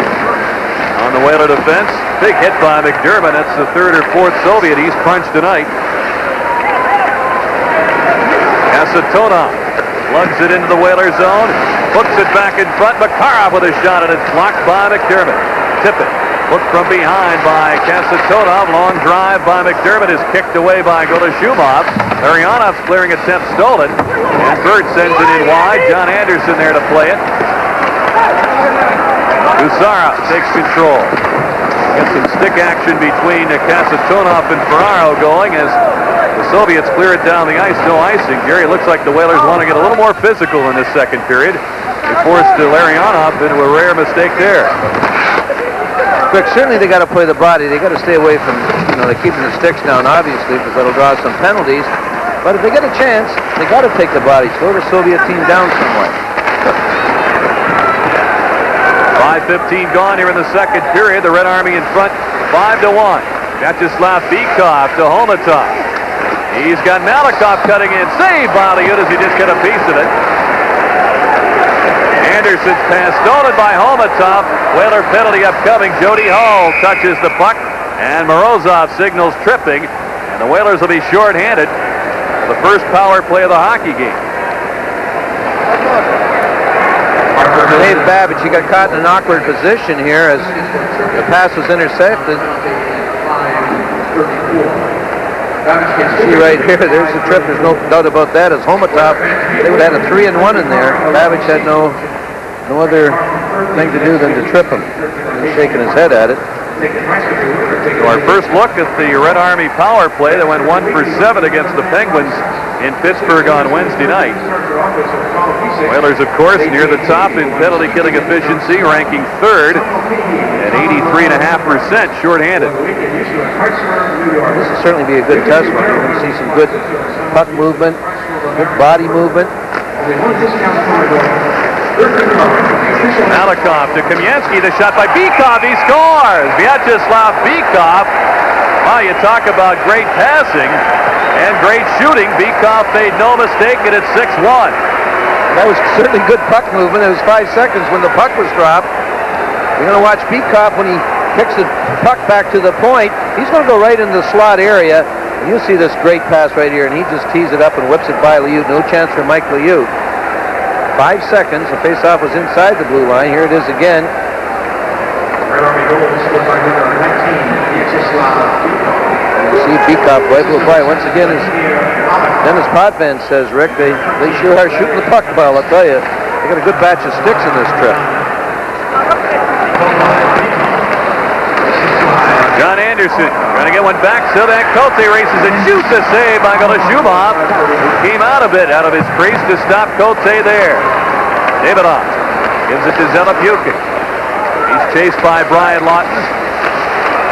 on the Whaler defense. Big hit by McDermott. That's the 3rd or 4th Soviet he's punched tonight. Kasatonov lugs it into the Whaler zone. Hooks it back in front. Makarov with a shot, and it's blocked by McDermott. Tippett hooked from behind by Kasatonov. Long drive by McDermott is kicked away by Golashumov. Larionov's clearing attempt stolen. And Bird sends it in wide. John Anderson there to play it. Gusarov takes control. Get some stick action between Kasatonov and Ferraro going as the Soviets clear it down the ice. No icing. Jerry, it looks like the Whalers want to get a little more physical in this second period. They forced Larionov into a rare mistake there. Quick, certainly they got to play the body. They got to stay away from, they're keeping the sticks down, obviously, because that'll draw some penalties. But if they get a chance, they got to take the body. Slow the Soviet team down somewhat. 5:15 gone here in the second period. The Red Army in front, 5-1. Vyacheslav Bykov to Homatov. He's got Malikov cutting in. Saved by Liut as he just got a piece of it. Anderson's pass stolen by Homatov. Whaler penalty upcoming. Jody Hall touches the puck, and Morozov signals tripping, and the Whalers will be short-handed for the first power play of the hockey game. Dave Babbage, he got caught in an awkward position here as the pass was intercepted. See right here, there's the trip. There's no doubt about that. As Homatov, they would have had a 3-and-1 in there. Babbage had no other thing to do than to trip him. He's shaking his head at it. So our first look at the Red Army power play that went 1 for 7 against the Penguins in Pittsburgh on Wednesday night. Whalers, of course, near the top in penalty killing efficiency, ranking 3rd at 83.5% shorthanded. This will certainly be a good test one. You're going to see some good puck movement, good body movement. Malikov to Kamensky. The shot by Bykov. He scores. Vyacheslav Bykov. Wow, you talk about great passing and great shooting. Bykov made no mistake, and it's 6-1. That was certainly good puck movement. It was 5 seconds when the puck was dropped. You're going to watch Bykov when he kicks the puck back to the point. He's going to go right into the slot area. And you'll see this great pass right here, and he just tees it up and whips it by Liut. No chance for Mike Liut. 5 seconds. The faceoff was inside the blue line. Here it is again. RedArmy goal scored by number 19, Vyacheslav. You see Bykov right will play. Once again, as Dennis Potvin says, Rick, they sure are shooting the puck well, I'll tell you. They got a good batch of sticks in this trip. John Anderson trying to get one back. Sylvain Cote races and shoots a save by Golashumov, who came out a bit out of his crease to stop Cote there. Davidoff gives it to Zelepukin. He's chased by Brian Lawton.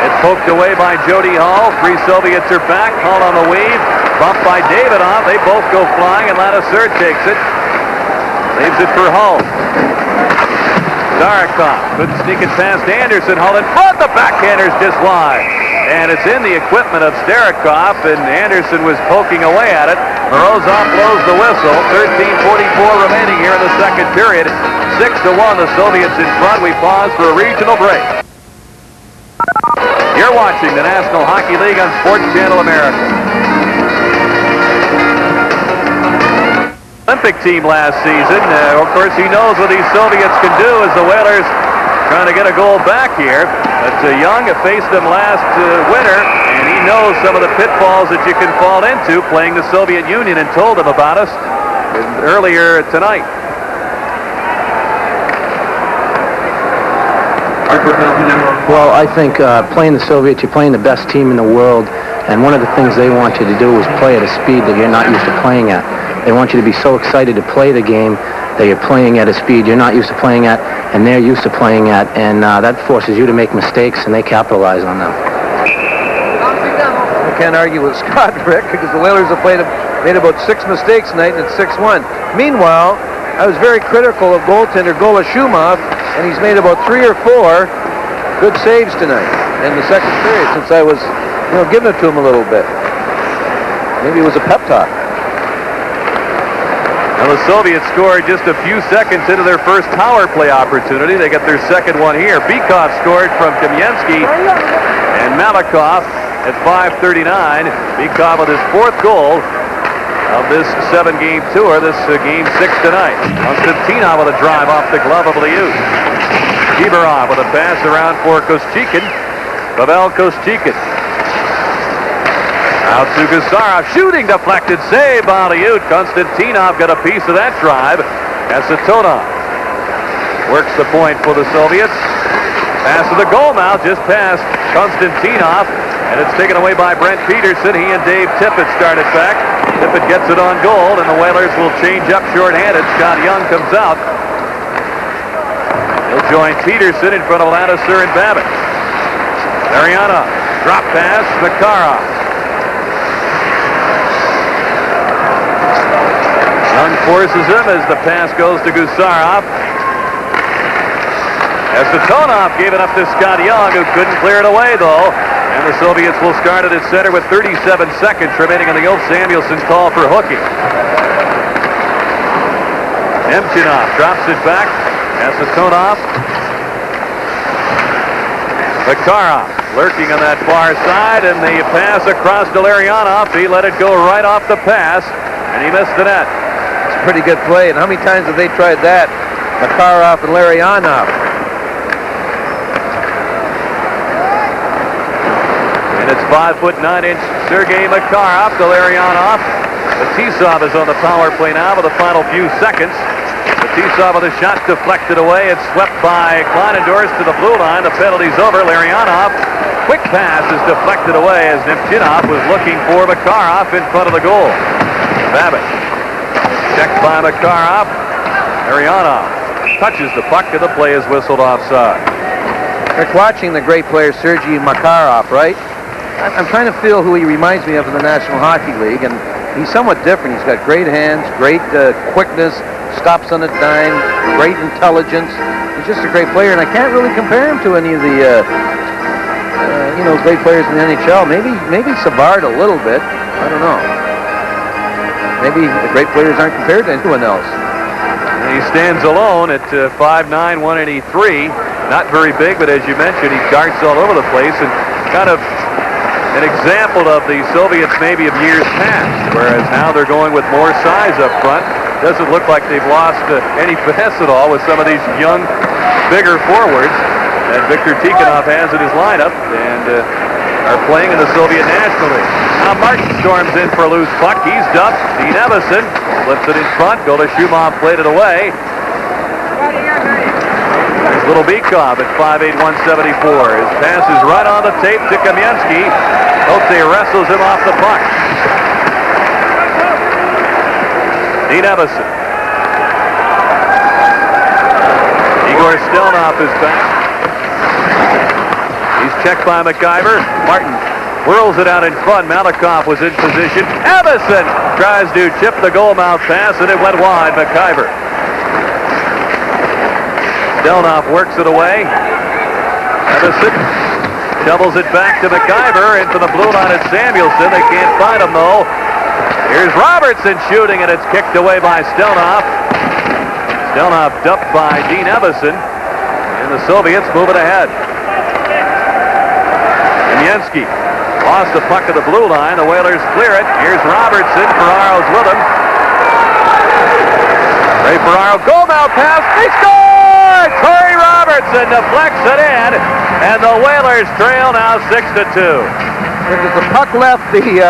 It's poked away by Jody Hall. 3 Soviets are back. Hall on the weave. Bumped by Davidoff. They both go flying, and Ladouceur takes it. Leaves it for Hull. Starikov couldn't sneak it past Anderson. Hull in front. The backhander's just wide. And it's in the equipment of Starikov, and Anderson was poking away at it. Morozov blows the whistle. 13:44 remaining here in the second period. 6-1, the Soviets in front. We pause for a regional break. You're watching the National Hockey League on Sports Channel America. Olympic team last season. Of course, he knows what these Soviets can do as the Whalers trying to get a goal back here. But Young faced them last winter, and he knows some of the pitfalls that you can fall into playing the Soviet Union, and told them about us earlier tonight. Well, I think playing the Soviets, you're playing the best team in the world, and one of the things they want you to do is play at a speed that you're not used to playing at. They want you to be so excited to play the game that you're playing at a speed you're not used to playing at, and they're used to playing at, and that forces you to make mistakes, and they capitalize on them. I can't argue with Scott, Rick, because the Whalers have made about 6 mistakes tonight, and it's 6-1. Meanwhile, I was very critical of goaltender Golashumov, and he's made about 3 or 4 good saves tonight in the second period, since I was, giving it to him a little bit. Maybe it was a pep talk. Now the Soviets scored just a few seconds into their first power play opportunity. They get their second one here. Bykov scored from Kamensky and Malikov at 5:39. Bykov with his 4th goal of this 7-game tour. This game 6 tonight. Konstantinov with a drive off the glove of Liut. Kibarov with a pass around for Koschekin. Pavel Koschekin. Out to Gusarov, shooting deflected, save by Liut. Konstantinov got a piece of that drive. Asatonov works the point for the Soviets. Pass to the goal now, just past Konstantinov, and it's taken away by Brent Peterson. He and Dave Tippett started back. Tippett gets it on goal, and the Whalers will change up shorthanded. Scott Young comes out. He'll join Peterson in front of Ladouceur and Babbitt. Mariana, drop pass, Makarov. Young forces him as the pass goes to Gusarov. Asatonov gave it up to Scott Young, who couldn't clear it away, though. And the Soviets will start it at center with 37 seconds remaining on the Ulf Samuelsson call for hooking. Nemchinov drops it back. Asatonov. Makarov lurking on that far side, and the pass across to Larionov. He let it go right off the pass, and he missed the net. Pretty good play, and how many times have they tried that? Makarov and Larionov. And it's 5'9" Sergei Makarov to Larionov. Fetisov is on the power play now with the final few seconds. Fetisov with a shot deflected away. It's swept by Kleinendorf to the blue line. The penalty's over. Larionov, quick pass is deflected away as Nemchinov was looking for Makarov in front of the goal. Babbitt. Checked by Makarov. Larionov touches the puck, and the play is whistled offside. Rick, watching the great player Sergei Makarov, right? I'm trying to feel who he reminds me of in the National Hockey League, and he's somewhat different. He's got great hands, great quickness, stops on a dime, great intelligence. He's just a great player, and I can't really compare him to any of the great players in the NHL. Maybe Savard a little bit. I don't know. Maybe the great players aren't compared to anyone else. And he stands alone at 5'9", 183. Not very big, but as you mentioned, he darts all over the place, and kind of an example of the Soviets maybe of years past, whereas now they're going with more size up front. Doesn't look like they've lost any finesse at all with some of these young, bigger forwards that Viktor Tikhonov has in his lineup, and are playing in the Soviet National League. Now Martin storms in for a loose puck. He's dumped. Dean Evison flips it in front. Golashumov played it away. There's Little Bikov at 5'8", 174. His pass is right on the tape to Kamensky. Hote wrestles him off the puck. Dean Evison. Igor Stelnov is back. He's checked by McIver. Martin whirls it out in front. Malikov was in position. Evison tries to chip the goal mouth pass, and it went wide. McIver. Stelnov works it away. Evison shovels it back to McIver. Into the blue line at Samuelson. They can't find him, though. Here's Robertson shooting, and it's kicked away by Stelnov. Stelnov dumped by Dean Evison. And the Soviets moving ahead. Kamensky lost the puck at the blue line. The Whalers clear it. Here's Robertson. Ferraro's with him. Ray Ferraro, goal mouth pass. They score! Torrey Robertson deflects it in, and the Whalers trail now 6-2. Because the puck left the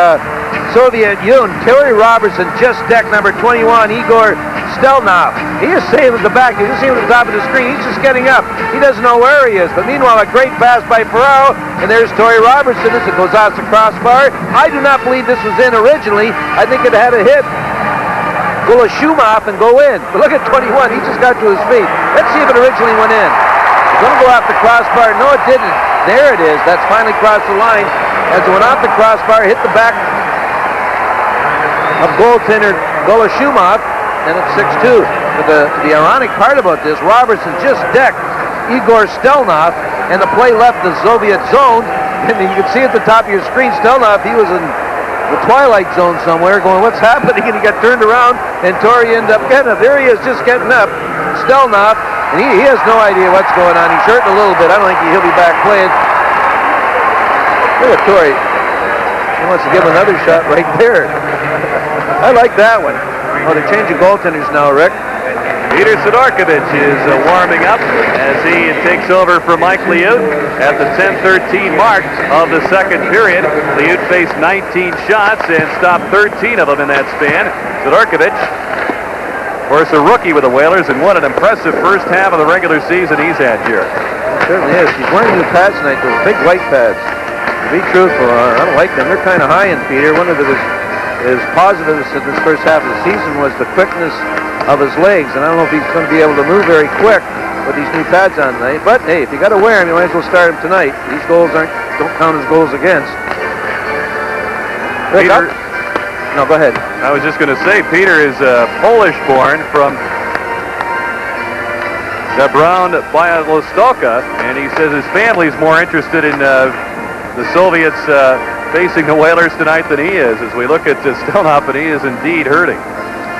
Soviet Union, Terry Robertson just decked number 21, Igor Stelnov. He is saving at the back. You can see him at the top of the screen. He's just getting up. He doesn't know where he is. But meanwhile, a great pass by Ferraro, and there's Torrey Robertson as it goes off the crossbar. I do not believe this was in originally. I think it had a hit Golashumov and go in. But look at 21. He just got to his feet. Let's see if it originally went in. It's going to go off the crossbar. No, it didn't. There it is. That's finally crossed the line. As it went off the crossbar, hit the back of goaltender Golashumov, and it's 6-2. But the ironic part about this, Robertson just decked Igor Stelnov, and the play left the Soviet zone, and you can see at the top of your screen, Stelnov, he was in the twilight zone somewhere going, what's happening? And he got turned around, and Torrey ended up getting up. There he is, just getting up, Stelnov, and he has no idea what's going on. He's hurting a little bit. I don't think he'll be back playing. Look at Torrey. He wants to give another shot right there. I like that one. Oh, they're changing goaltenders now, Rick. Peter Sidorkovich is warming up as he takes over for Mike Liut at the 10:13 mark of the second period. Liut faced 19 shots and stopped 13 of them in that span. Sidorkovich, of course, a rookie with the Whalers, and what an impressive first half of the regular season he's had here. It certainly is. He's wearing new pads tonight, those big white pads. To be truthful, I don't like them. They're kind of high in, Peter. One of his positives in this first half of the season was the quickness of his legs, and I don't know if he's going to be able to move very quick with these new pads on tonight. But hey, if you got to wear them, you might as well start them tonight. These goals don't count as goals against. Peter, no, go ahead. I was just going to say, Peter is Polish-born from Brown Białystok, and he says his family's more interested in the Soviets facing the Whalers tonight than he is, as we look at Stelnov, and he is indeed hurting.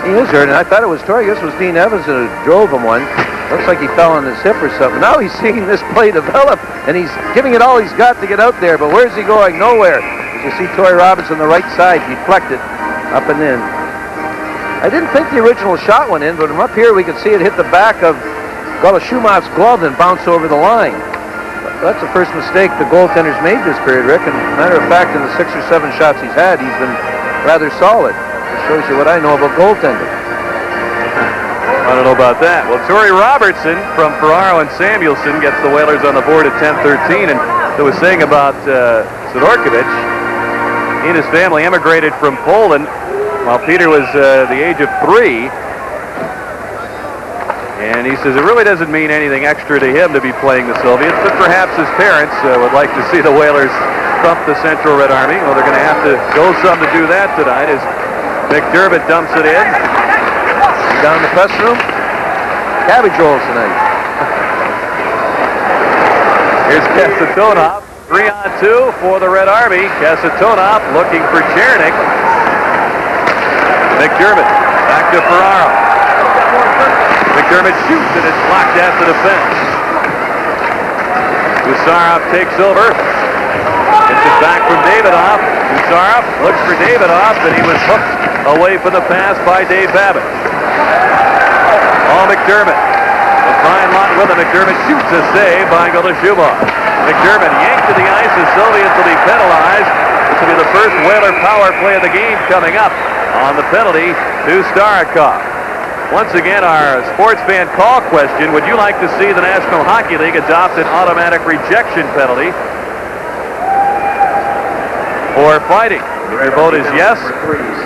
He is hurting. I thought it was Torrey. I guess it was Dean Evans that drove him one. Looks like he fell on his hip or something. Now he's seeing this play develop, and he's giving it all he's got to get out there. But where's he going? Nowhere. As you see Torrey Robinson on the right side, deflected up and in. I didn't think the original shot went in, but from up here we could see it hit the back of Golashumov's glove and bounce over the line. That's the first mistake the goaltender's made this period, Rick. And matter of fact, in the 6 or 7 shots he's had, he's been rather solid. It shows you what I know about goaltending. I don't know about that. Well, Torrey Robertson from Ferraro and Samuelson gets the Whalers on the board at 10:13. And I was saying about Sidorkovich, he and his family emigrated from Poland while Peter was the age of 3. And he says it really doesn't mean anything extra to him to be playing the Soviets, but perhaps his parents would like to see the Whalers trump the Central Red Army. Well, they're going to have to go some to do that tonight as McDermott dumps it in. down in the press room. Cabbage rolls tonight. Here's Kasatonov. 3-on-2 for the Red Army. Kasatonov looking for Chernik. McDermott back to Ferraro. McDermott shoots and it's blocked at the defense. Gusarov takes over. Gets it back from Davidoff. Gusarov looks for Davidoff, and he was hooked away from the pass by Dave Babbitt. All McDermott. With Brian Lott with him. McDermott shoots a save by Golashubov. McDermott yanked to the ice. The Soviets will be penalized. This will be the first Whaler power play of the game coming up on the penalty to Starikov. Once again, our sports fan call question: would you like to see the National Hockey League adopt an automatic rejection penalty for fighting? If your vote is yes,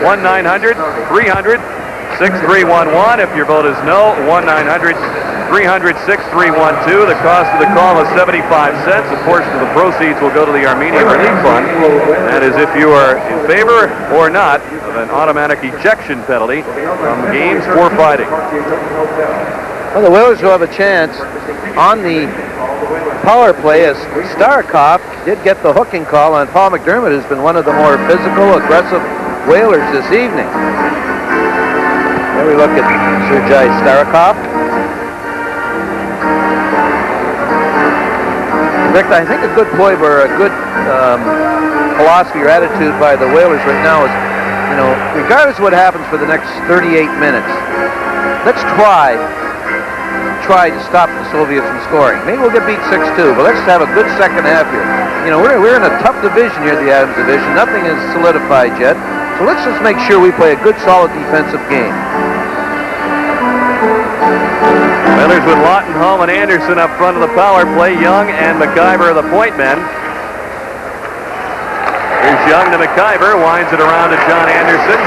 1-900-300-6311. If your vote is no, 1-900-300-6312. The cost of the call is 75 cents. A portion of the proceeds will go to the Armenian Relief Fund. That is if you are in favor or not of an automatic ejection penalty from games for fighting. Well, the Whalers will have a chance on the power play as Starikov did get the hooking call on Paul McDermott, who's been one of the more physical, aggressive Whalers this evening. There we look at Sergei Starikov. In fact, I think a good ploy or a good philosophy or attitude by the Whalers right now is, you know, regardless of what happens for the next 38 minutes, let's try to stop the Soviets from scoring. Maybe we'll get beat 6-2, but let's have a good second half here. You know, we're in a tough division here, the Adams division. Nothing is solidified yet. So let's just make sure we play a good, solid defensive game. Whalers with Lawton, Home, and Anderson up front of the power play. Young and McIver the point men. Here's Young to McIver, winds it around to John Anderson.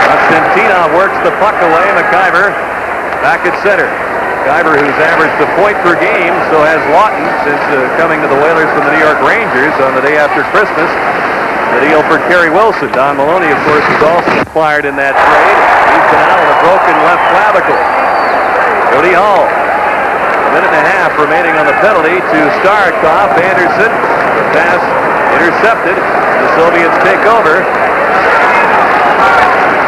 Konstantinov works the puck away. McIver back at center. McIver, who's averaged a point per game, so has Lawton since coming to the Whalers from the New York Rangers on the day after Christmas. The deal for Kerry Wilson. Don Maloney, of course, was also acquired in that trade. He's been out with a broken left clavicle. Cody Hall. A minute and a half remaining on the penalty to Starikov. Anderson. The pass intercepted. The Soviets take over.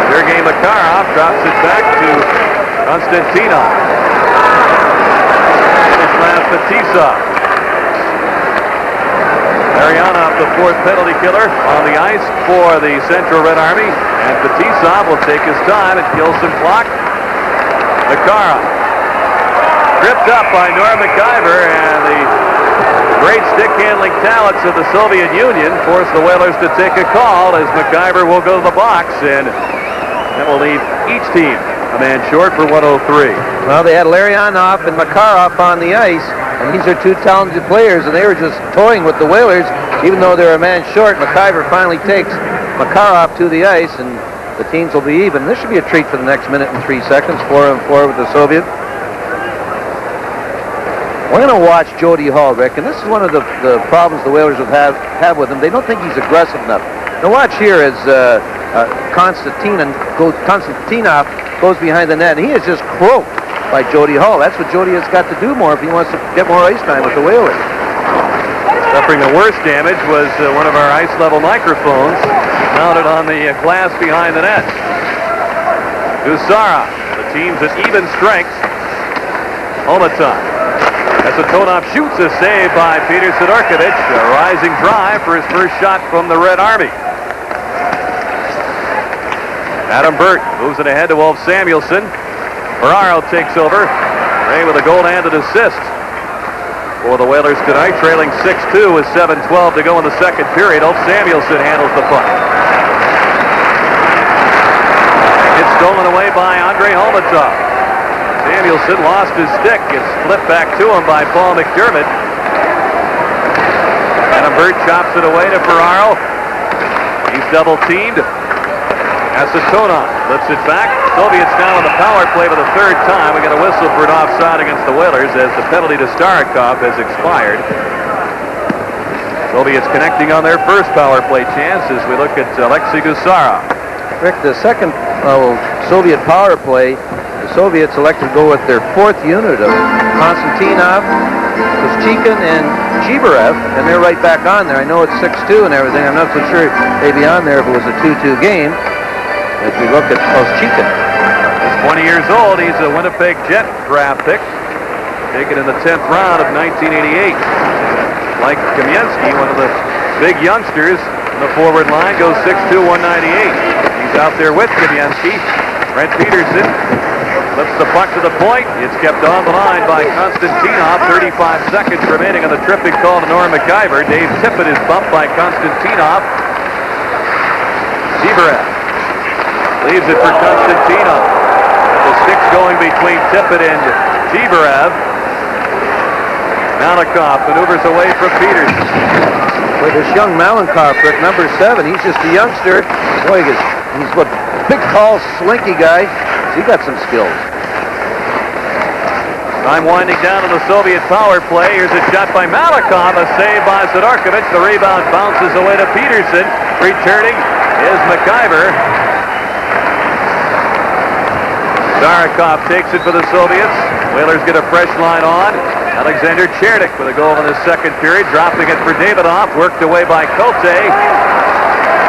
Sergei Makarov drops it back to Konstantinov. Finish Fetisov. Larionov, the fourth penalty killer, on the ice for the Central Red Army. And Fetisov will take his time and kill some clock. Makarov. Tripped up by Norm McIver, and the great stick-handling talents of the Soviet Union force the Whalers to take a call as McIver will go to the box, and that will leave each team a man short for 103. Well, they had Larionov and Makarov on the ice, and these are two talented players, and they were just toying with the Whalers. Even though they're a man short, McIver finally takes Makarov to the ice, and the teams will be even. This should be a treat for the next minute and 3 seconds, 4-on-4 with the Soviet. We're going to watch Jody Hall, Rick, and this is one of the problems the Whalers have with him. They don't think he's aggressive enough. Now watch here as Konstantinov goes behind the net, and he is just croaked by Jody Hall. That's what Jody has got to do more if he wants to get more ice time with the Whalers. Suffering the worst damage was one of our ice-level microphones mounted on the glass behind the net. Gusarov, the team's at even strength. Overtime. Kasatonov shoots a save by Peter Sidorkovich. A rising drive for his first shot from the Red Army. Adam Burt moves it ahead to Wolf Samuelson. Ferraro takes over. Ray with a goal-handed assist for the Whalers tonight, trailing 6-2 with 7:12 to go in the second period. Wolf Samuelson handles the puck. It's stolen away by Andrei Holmatov. Samuelson lost his stick. It's flipped back to him by Paul McDermott. Adam Burt chops it away to Ferraro. He's double-teamed. Kasatonov lifts it back. Soviets now on the power play for the third time. We got a whistle for an offside against the Whalers as the penalty to Starikov has expired. Soviets connecting on their first power play chance as we look at Alexei Gusarov. Rick, the second Soviet power play, the Soviets elected to go with their fourth unit of Konstantinov, Koschekin, and Chibarev, and they're right back on there. I know it's 6-2 and everything. I'm not so sure they'd be on there if it was a 2-2 game. As we look at Koschekin. He's 20 years old. He's a Winnipeg Jet draft pick, taken in the 10th round of 1988. Like Kamensky, one of the big youngsters in the forward line, goes 6'2", 198. He's out there with Kamensky. Brent Peterson flips the puck to the point. It's kept on the line by Konstantinov. 35 seconds remaining on the tripping call to Norm McIver. Dave Tippett is bumped by Konstantinov. Chibarev leaves it for Konstantinov. The sticks going between Tippett and Chibarev. Malakoff maneuvers away from Peterson. Boy, this young Malakoff, Rick, number 7, he's just a youngster. Boy, he's a big, tall, slinky guy. He got some skills. Time winding down to the Soviet power play. Here's a shot by Malakoff, a save by Sidorkovich. The rebound bounces away to Peterson. Returning is McIver. Zarakov takes it for the Soviets. Whalers get a fresh line on. Alexander Chernik with a goal in the second period, dropping it for Davidoff, worked away by Kote.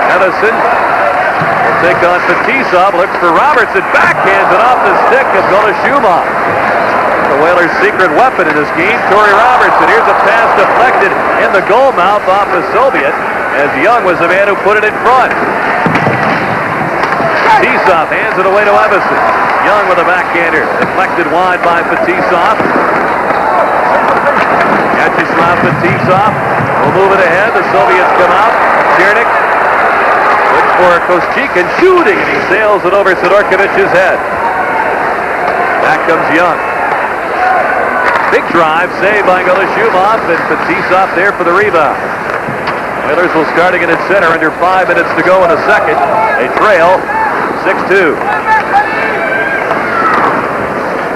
Edison will take on Fetisov, looks for Robertson, backhands it off the stick of Golashumov. The Whalers' secret weapon in this game, Torrey Robertson. Here's a pass deflected in the goal mouth off the Soviet, as Young was the man who put it in front. Fetisov hands it away to Everson. Young with a backhander, deflected wide by Fetisov. Vyacheslav Fetisov will move it ahead. The Soviets come out. Chernik looks for Koschekin, shooting, and he sails it over Sidorkovich's head. Back comes Young. Big drive, saved by Golashumov, and Fetisov there for the rebound. Whalers will start again at center under 5 minutes to go in the second. They trail 6-2.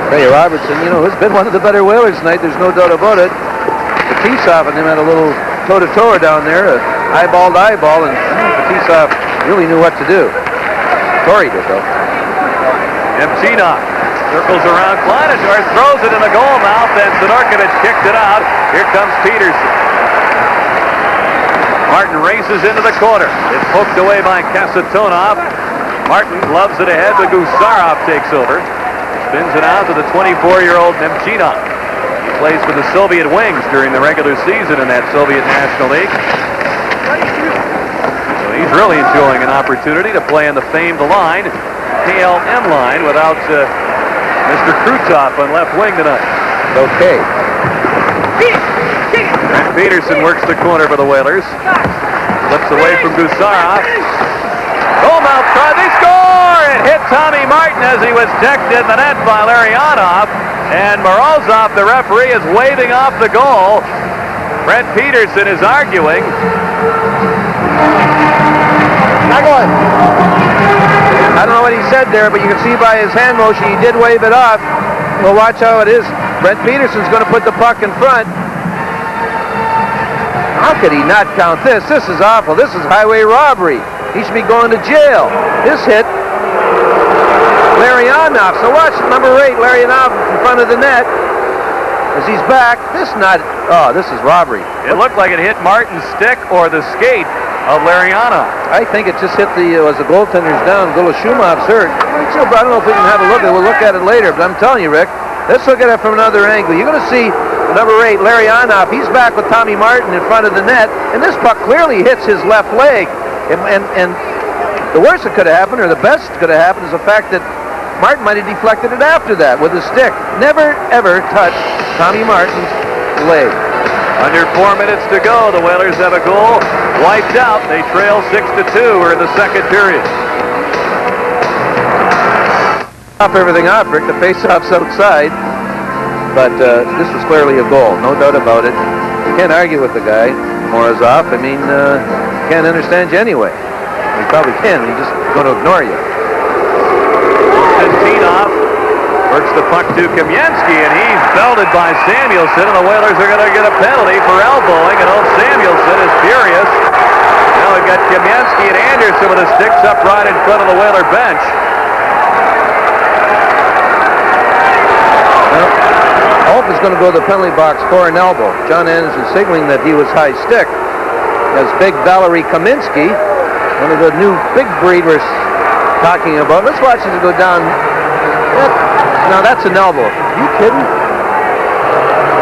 Hey, Robertson, you know, has been one of the better Whalers tonight. There's no doubt about it. Fetisov and him had a little toe-to-toe down there, eyeball to eyeball, and Fetisov really knew what to do. Torrey did, though. Nemchinov circles around Kleinador, throws it in the goal mouth, and Sidorkovich kicked it out. Here comes Peterson. Martin races into the corner. It's poked away by Kasatonov. Martin loves it ahead, but Gusarov takes over. Spins it out to the 24-year-old Nemchinov. He plays for the Soviet Wings during the regular season in that Soviet National League. So he's really enjoying an opportunity to play in the famed line, KLM line, without Mr. Krutov on left wing tonight. Okay. Brent Peterson works the corner for the Whalers. Flips away from Gusarov. Goal mouth try, they score! It hit Tommy Martin as he was decked in the net by Larionov. And Morozov, the referee, is waving off the goal. Brent Peterson is arguing. I don't know what he said there, but you can see by his hand motion he did wave it off. Well, watch how it is. Brent Peterson's going to put the puck in front. How could he not count this? This is awful. This is highway robbery. He should be going to jail. This hit Larionov. So watch number 8, Larionov in front of the net as he's back. This is robbery. It looked like it hit Martin's stick or the skate of Larionov. I think it just hit as the goaltender's down. Goloshumov's hurt. So I don't know if we can have a look at it. We'll look at it later, but I'm telling you, Rick, let's look at it from another angle. You're going to see number 8, Larionov. He's back with Tommy Martin in front of the net, and this puck clearly hits his left leg. And the worst that could have happened, or the best that could have happened, is the fact that Martin might have deflected it after that with his stick. Never, ever touched Tommy Martin's leg. Under 4 minutes to go, the Whalers have a goal wiped out. They trail 6-2. We're in the second period. Off everything off, Rick. The face-off's outside, but this was clearly a goal, no doubt about it. You can't argue with the guy, Morozov. I mean, can't understand you anyway. He probably can. He's just going to ignore you. Konstantinov works the puck to Kamensky, and he's belted by Samuelson, and the Whalers are going to get a penalty for elbowing, and old Samuelson is furious. Now they've got Kamensky and Anderson with the sticks up right in front of the Whaler bench. Hope is going to go to the penalty box for an elbow. John Anderson signaling that he was high stick. As big Valerie Kaminsky, one of the new big breed we're talking about. Let's watch this go down. Now that's an elbow. Are you kidding?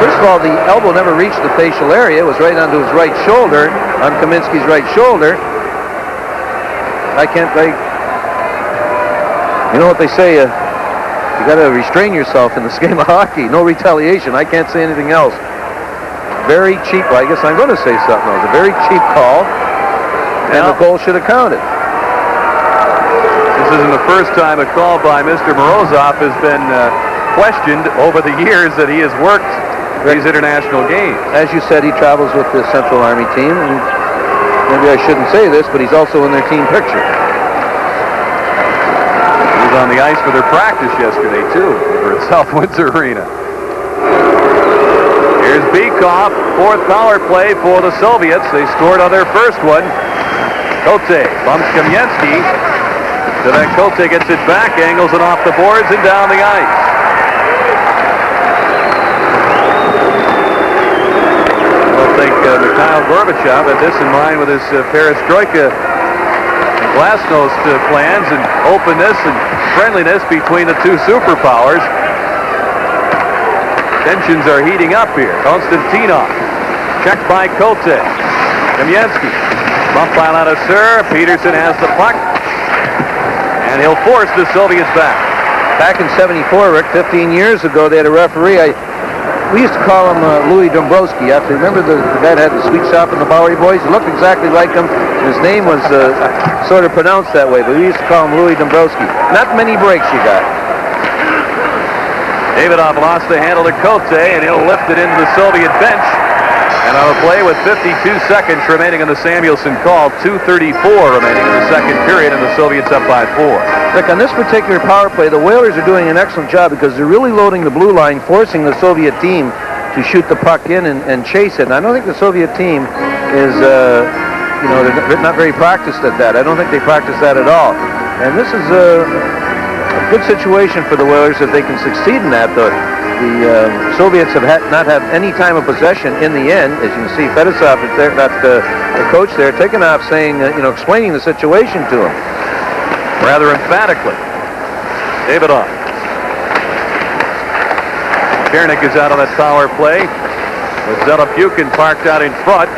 First of all, the elbow never reached the facial area. It was right onto his right shoulder, on Kaminsky's right shoulder. You know what they say, you got to restrain yourself in this game of hockey. No retaliation. I can't say anything else. Very cheap. Well, I guess I'm going to say something else. A very cheap call, and the goal should have counted. This isn't the first time a call by Mr. Morozov has been questioned over the years that he has worked these international games. As you said, he travels with the Central Army team, and maybe I shouldn't say this, but he's also in their team picture. On the ice for their practice yesterday, too, over at South Windsor Arena. Here's Bikoff, fourth power play for the Soviets. They scored on their first one. Kote bumps Kamensky. So then Kote gets it back, angles it off the boards and down the ice. I think Mikhail Gorbachev had this in mind with his perestroika glasnost plans and openness and friendliness between the two superpowers. Tensions are heating up here. Konstantinov checked by Kote. Kamensky bump by Ladiseur. Peterson has the puck, and he'll force the Soviets back. Back in '74, Rick, 15 years ago, they had a referee. We used to call him Louis Dombrowski. You remember the guy that had the sweet shop in the Bowery Boys? He looked exactly like him. His name was sort of pronounced that way, but we used to call him Louis Dombrowski. Not many breaks you got. Davidoff lost the handle to Kote, and he'll lift it into the Soviet bench. And on a play with 52 seconds remaining in the Samuelson call, 2:34 remaining in the second period, and the Soviets up by 4. Look, on this particular power play, the Whalers are doing an excellent job because they're really loading the blue line, forcing the Soviet team to shoot the puck in and chase it. And I don't think the Soviet team is, they're not very practiced at that. I don't think they practice that at all. And this is a good situation for the Whalers if they can succeed in that. The Soviets have not had any time of possession in the end. As you can see, Fedosov is there, the coach there, taking off, saying, explaining the situation to him. Rather emphatically. Davidoff. Chernik is out on that power play with Zelapukin parked out in front.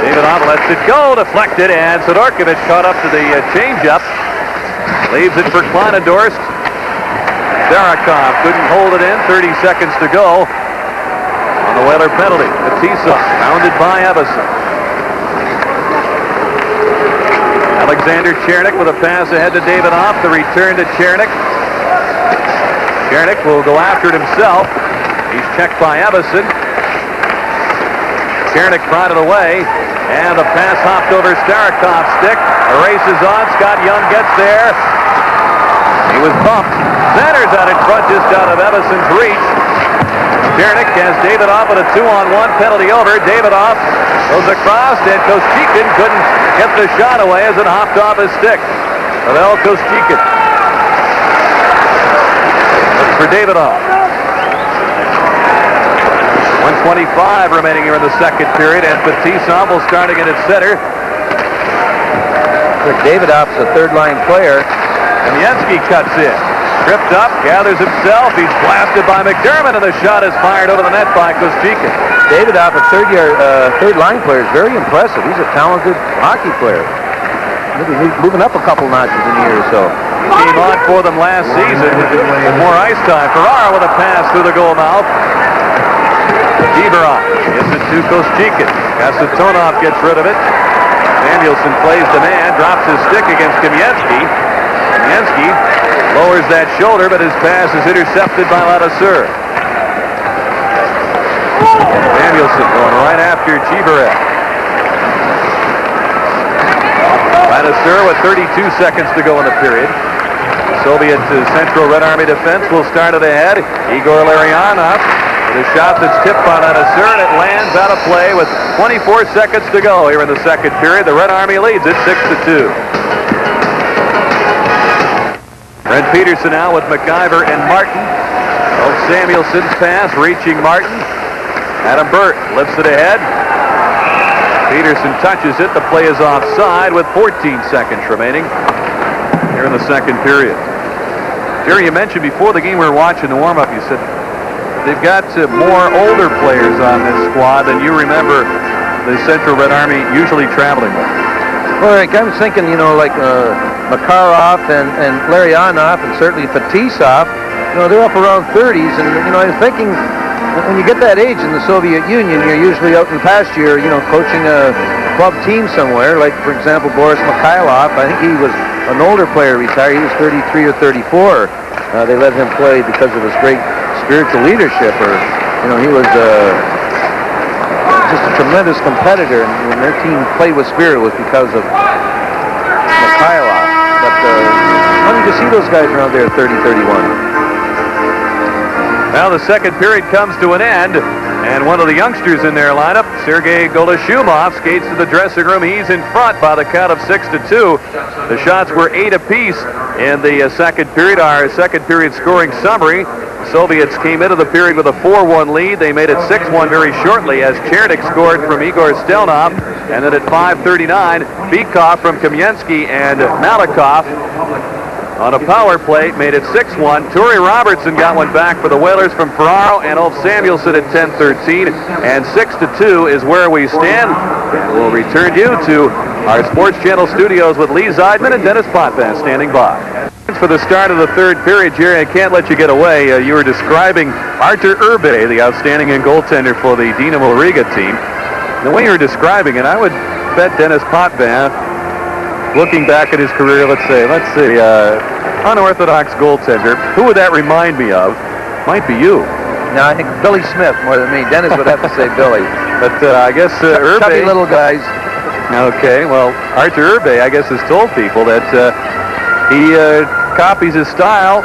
Davidoff lets it go, deflected, and Sidorkovich caught up to the changeup. Leaves it for Kleinendorst. Zarakov couldn't hold it in. 30 seconds to go on the Whaler penalty. Matissa rounded by Evason. Alexander Chernik with a pass ahead to Davidoff. The return to Chernik. Chernik will go after it himself. He's checked by Evason. Chernik prodded away, and the pass hopped over Starakov's stick. The race is on. Scott Young gets there. He was bumped. Centers out in front, just out of Evason's reach. Chernik has Davidoff with a 2-on-1 penalty over. Davidoff goes across, and Kostikin couldn't get the shot away as it hopped off his stick. Pavel Kostikin. Looks for Davidoff. 1:25 remaining here in the second period, and Fetisov will start again at center. Davidoff's a third-line player. Kamensky cuts in. Tripped up, gathers himself. He's blasted by McDermott, and the shot is fired over the net by Kostikin. Davidoff, a third-line player, is very impressive. He's a talented hockey player. Maybe moving up a couple notches in a year or so. He came on for them last season with more ice time. Ferrara with a pass through the goal mouth. Diverov gets it to Kostikin. Kasatonov gets rid of it. Samuelson plays the man, drops his stick against Kamensky. Kamensky lowers that shoulder, but his pass is intercepted by Ladiseur. Samuelson going right after Chibarev. Ladiseur with 32 seconds to go in the period. Soviet Central Red Army defense will start at the head. Igor Larionov The shot that's tipped by Ladisser, and it lands out of play with 24 seconds to go here in the second period. The Red Army leads it 6-2. Red Peterson now with McIver and Martin. Samuelson's pass reaching Martin. Adam Burt lifts it ahead. Peterson touches it. The play is offside with 14 seconds remaining here in the second period. Jerry, you mentioned before the game we were watching the warm-up, you said they've got more older players on this squad than you remember the Central Red Army usually traveling with. Well, Rick, I was thinking, like Makarov and Larionov and certainly Fetisov, they're up around 30s, and, I was thinking when you get that age in the Soviet Union, you're usually out in pasture, coaching a club team somewhere, like, for example, Boris Mikhailov. I think he was an older player, retired. He was 33 or 34. They let him play because of his great spiritual leadership, or, he was just a tremendous competitor, and when their team played with spirit was because of Mikhailov. But funny to see those guys around there at 30, 31. Now the second period comes to an end, and one of the youngsters in their lineup, Sergei Golashumov, skates to the dressing room. He's in front by the count of 6-2. The shots were 8 apiece in the second period. Our second period scoring summary. Soviets came into the period with a 4-1 lead. They made it 6-1 very shortly as Chernik scored from Igor Stelnov. And then at 5:39, Bykov from Kamensky and Malikov on a power play made it 6-1. Torrey Robertson got one back for the Whalers from Ferraro, and Ulf Samuelsson at 10:13. And 6-2 is where we stand. We'll return you to our Sports Channel studios with Lee Zeidman and Dennis Potvin standing by. For the start of the third period, Jerry, I can't let you get away. You were describing Artur Urbe, the outstanding goaltender for the Dinamo Riga team. The way you were describing it, I would bet Dennis Potvin, looking back at his career, let's see, unorthodox goaltender, who would that remind me of? Might be you. No, I think Billy Smith more than me. Dennis would have to say Billy. But I guess Urbe... Chubby little guys. Okay, well, Artur Urbe, I guess, has told people that he copies his style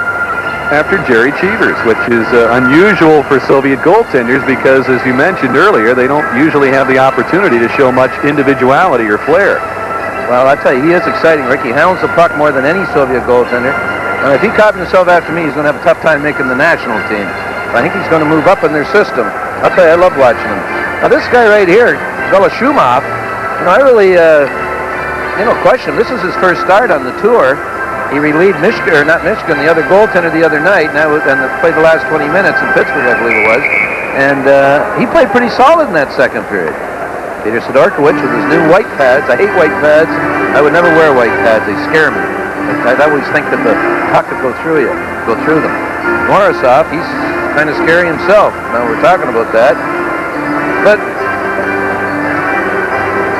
after Jerry Cheevers, which is unusual for Soviet goaltenders because, as you mentioned earlier, they don't usually have the opportunity to show much individuality or flair. Well, I tell you, he is exciting, Rick. He hounds the puck more than any Soviet goaltender. And if he copies himself after me, he's going to have a tough time making the national team. I think he's going to move up in their system. I'll tell you, I love watching him. Now, this guy right here, Golashumov, I really, question him. This is his first start on the tour. He relieved Michigan, the other goaltender the other night, and played the last 20 minutes in Pittsburgh, I believe it was. And he played pretty solid in that second period. Peter Sidorkiewicz with his new white pads. I hate white pads. I would never wear white pads. They scare me. I always think that the puck could go through them. Morozov, he's kind of scary himself. Now we're talking about that. But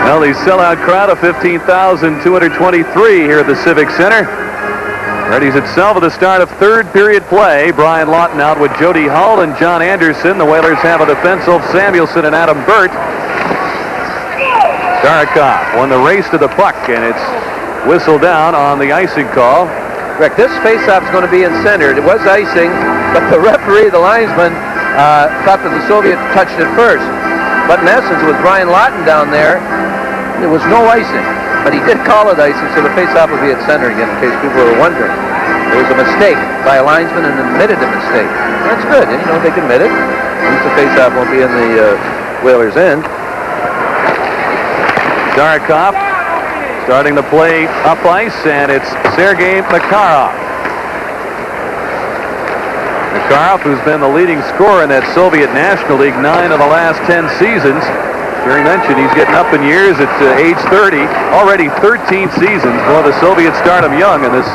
well, the sellout crowd of 15,223 here at the Civic Center. Readies itself at the start of third period play. Brian Lawton out with Jody Hull and John Anderson. The Whalers have a defensive Samuelsson and Adam Burt. Starikov won the race to the puck, and it's whistled down on the icing call. Rick, this faceoff is going to be in center. It was icing, but the referee, the linesman, thought that the Soviet touched it first. But in essence, with Brian Lawton down there, there was no icing. But he did call it icing, so the faceoff will be at center again, in case people were wondering. There was a mistake by a linesman and admitted a mistake. That's good. They can admit it. At least the faceoff won't be in the Whalers' end. Starikov starting to play up ice, and it's Sergei Makarov. Makarov, who's been the leading scorer in that Soviet National League 9 of the last 10 seasons. Jerry mentioned he's getting up in years at age 30. Already 13 seasons. Boy, the Soviets start him young in this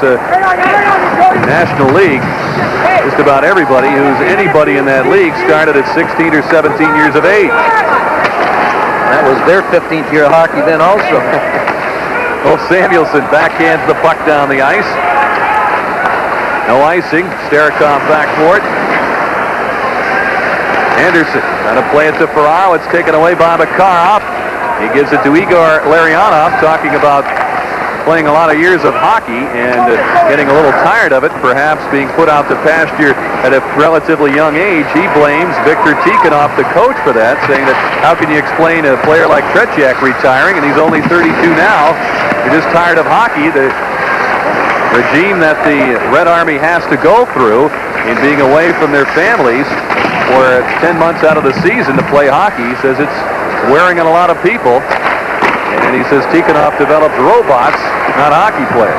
National League. Just about everybody who's anybody in that league started at 16 or 17 years of age. That was their 15th year of hockey then also. Well, Samuelsson backhands the puck down the ice. No icing. Starikov back for it. Anderson trying to play it to Ferraro. It's taken away by Makarov. He gives it to Igor Larionov, talking about playing a lot of years of hockey and getting a little tired of it, perhaps being put out to pasture at a relatively young age. He blames Viktor Tikhonov, the coach, for that, saying that how can you explain a player like Tretiak retiring, and he's only 32 now. You're just tired of hockey. The regime that the Red Army has to go through in being away from their families for 10 months out of the season to play hockey, he says it's wearing on a lot of people. And he says Tikhonov developed robots, not hockey players.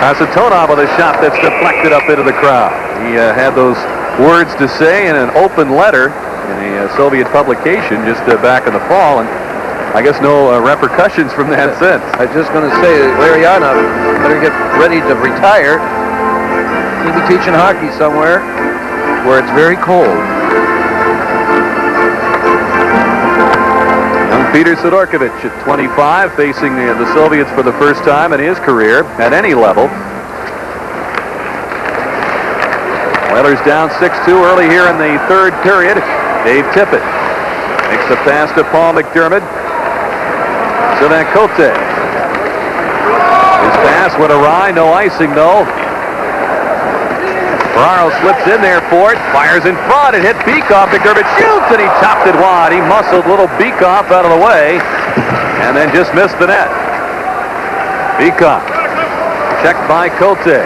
Kasatonov with a shot that's deflected up into the crowd. He had those words to say in an open letter in a Soviet publication just back in the fall, and I guess no repercussions from that since. I was just going to say, Larionov better get ready to retire. He'll be teaching hockey somewhere where it's very cold. Peter Sidorkovich at 25, facing the Soviets for the first time in his career at any level. Whalers down 6-2 early here in the third period. Dave Tippett makes the pass to Paul McDermott. Sylvain Cote. His pass went awry, no icing though. Ferraro slips in there for it, fires in front, and hit Beekoff. McDermott shoots, and he chopped it wide. He muscled little Beekoff out of the way, and then just missed the net. Beekoff, checked by Cote.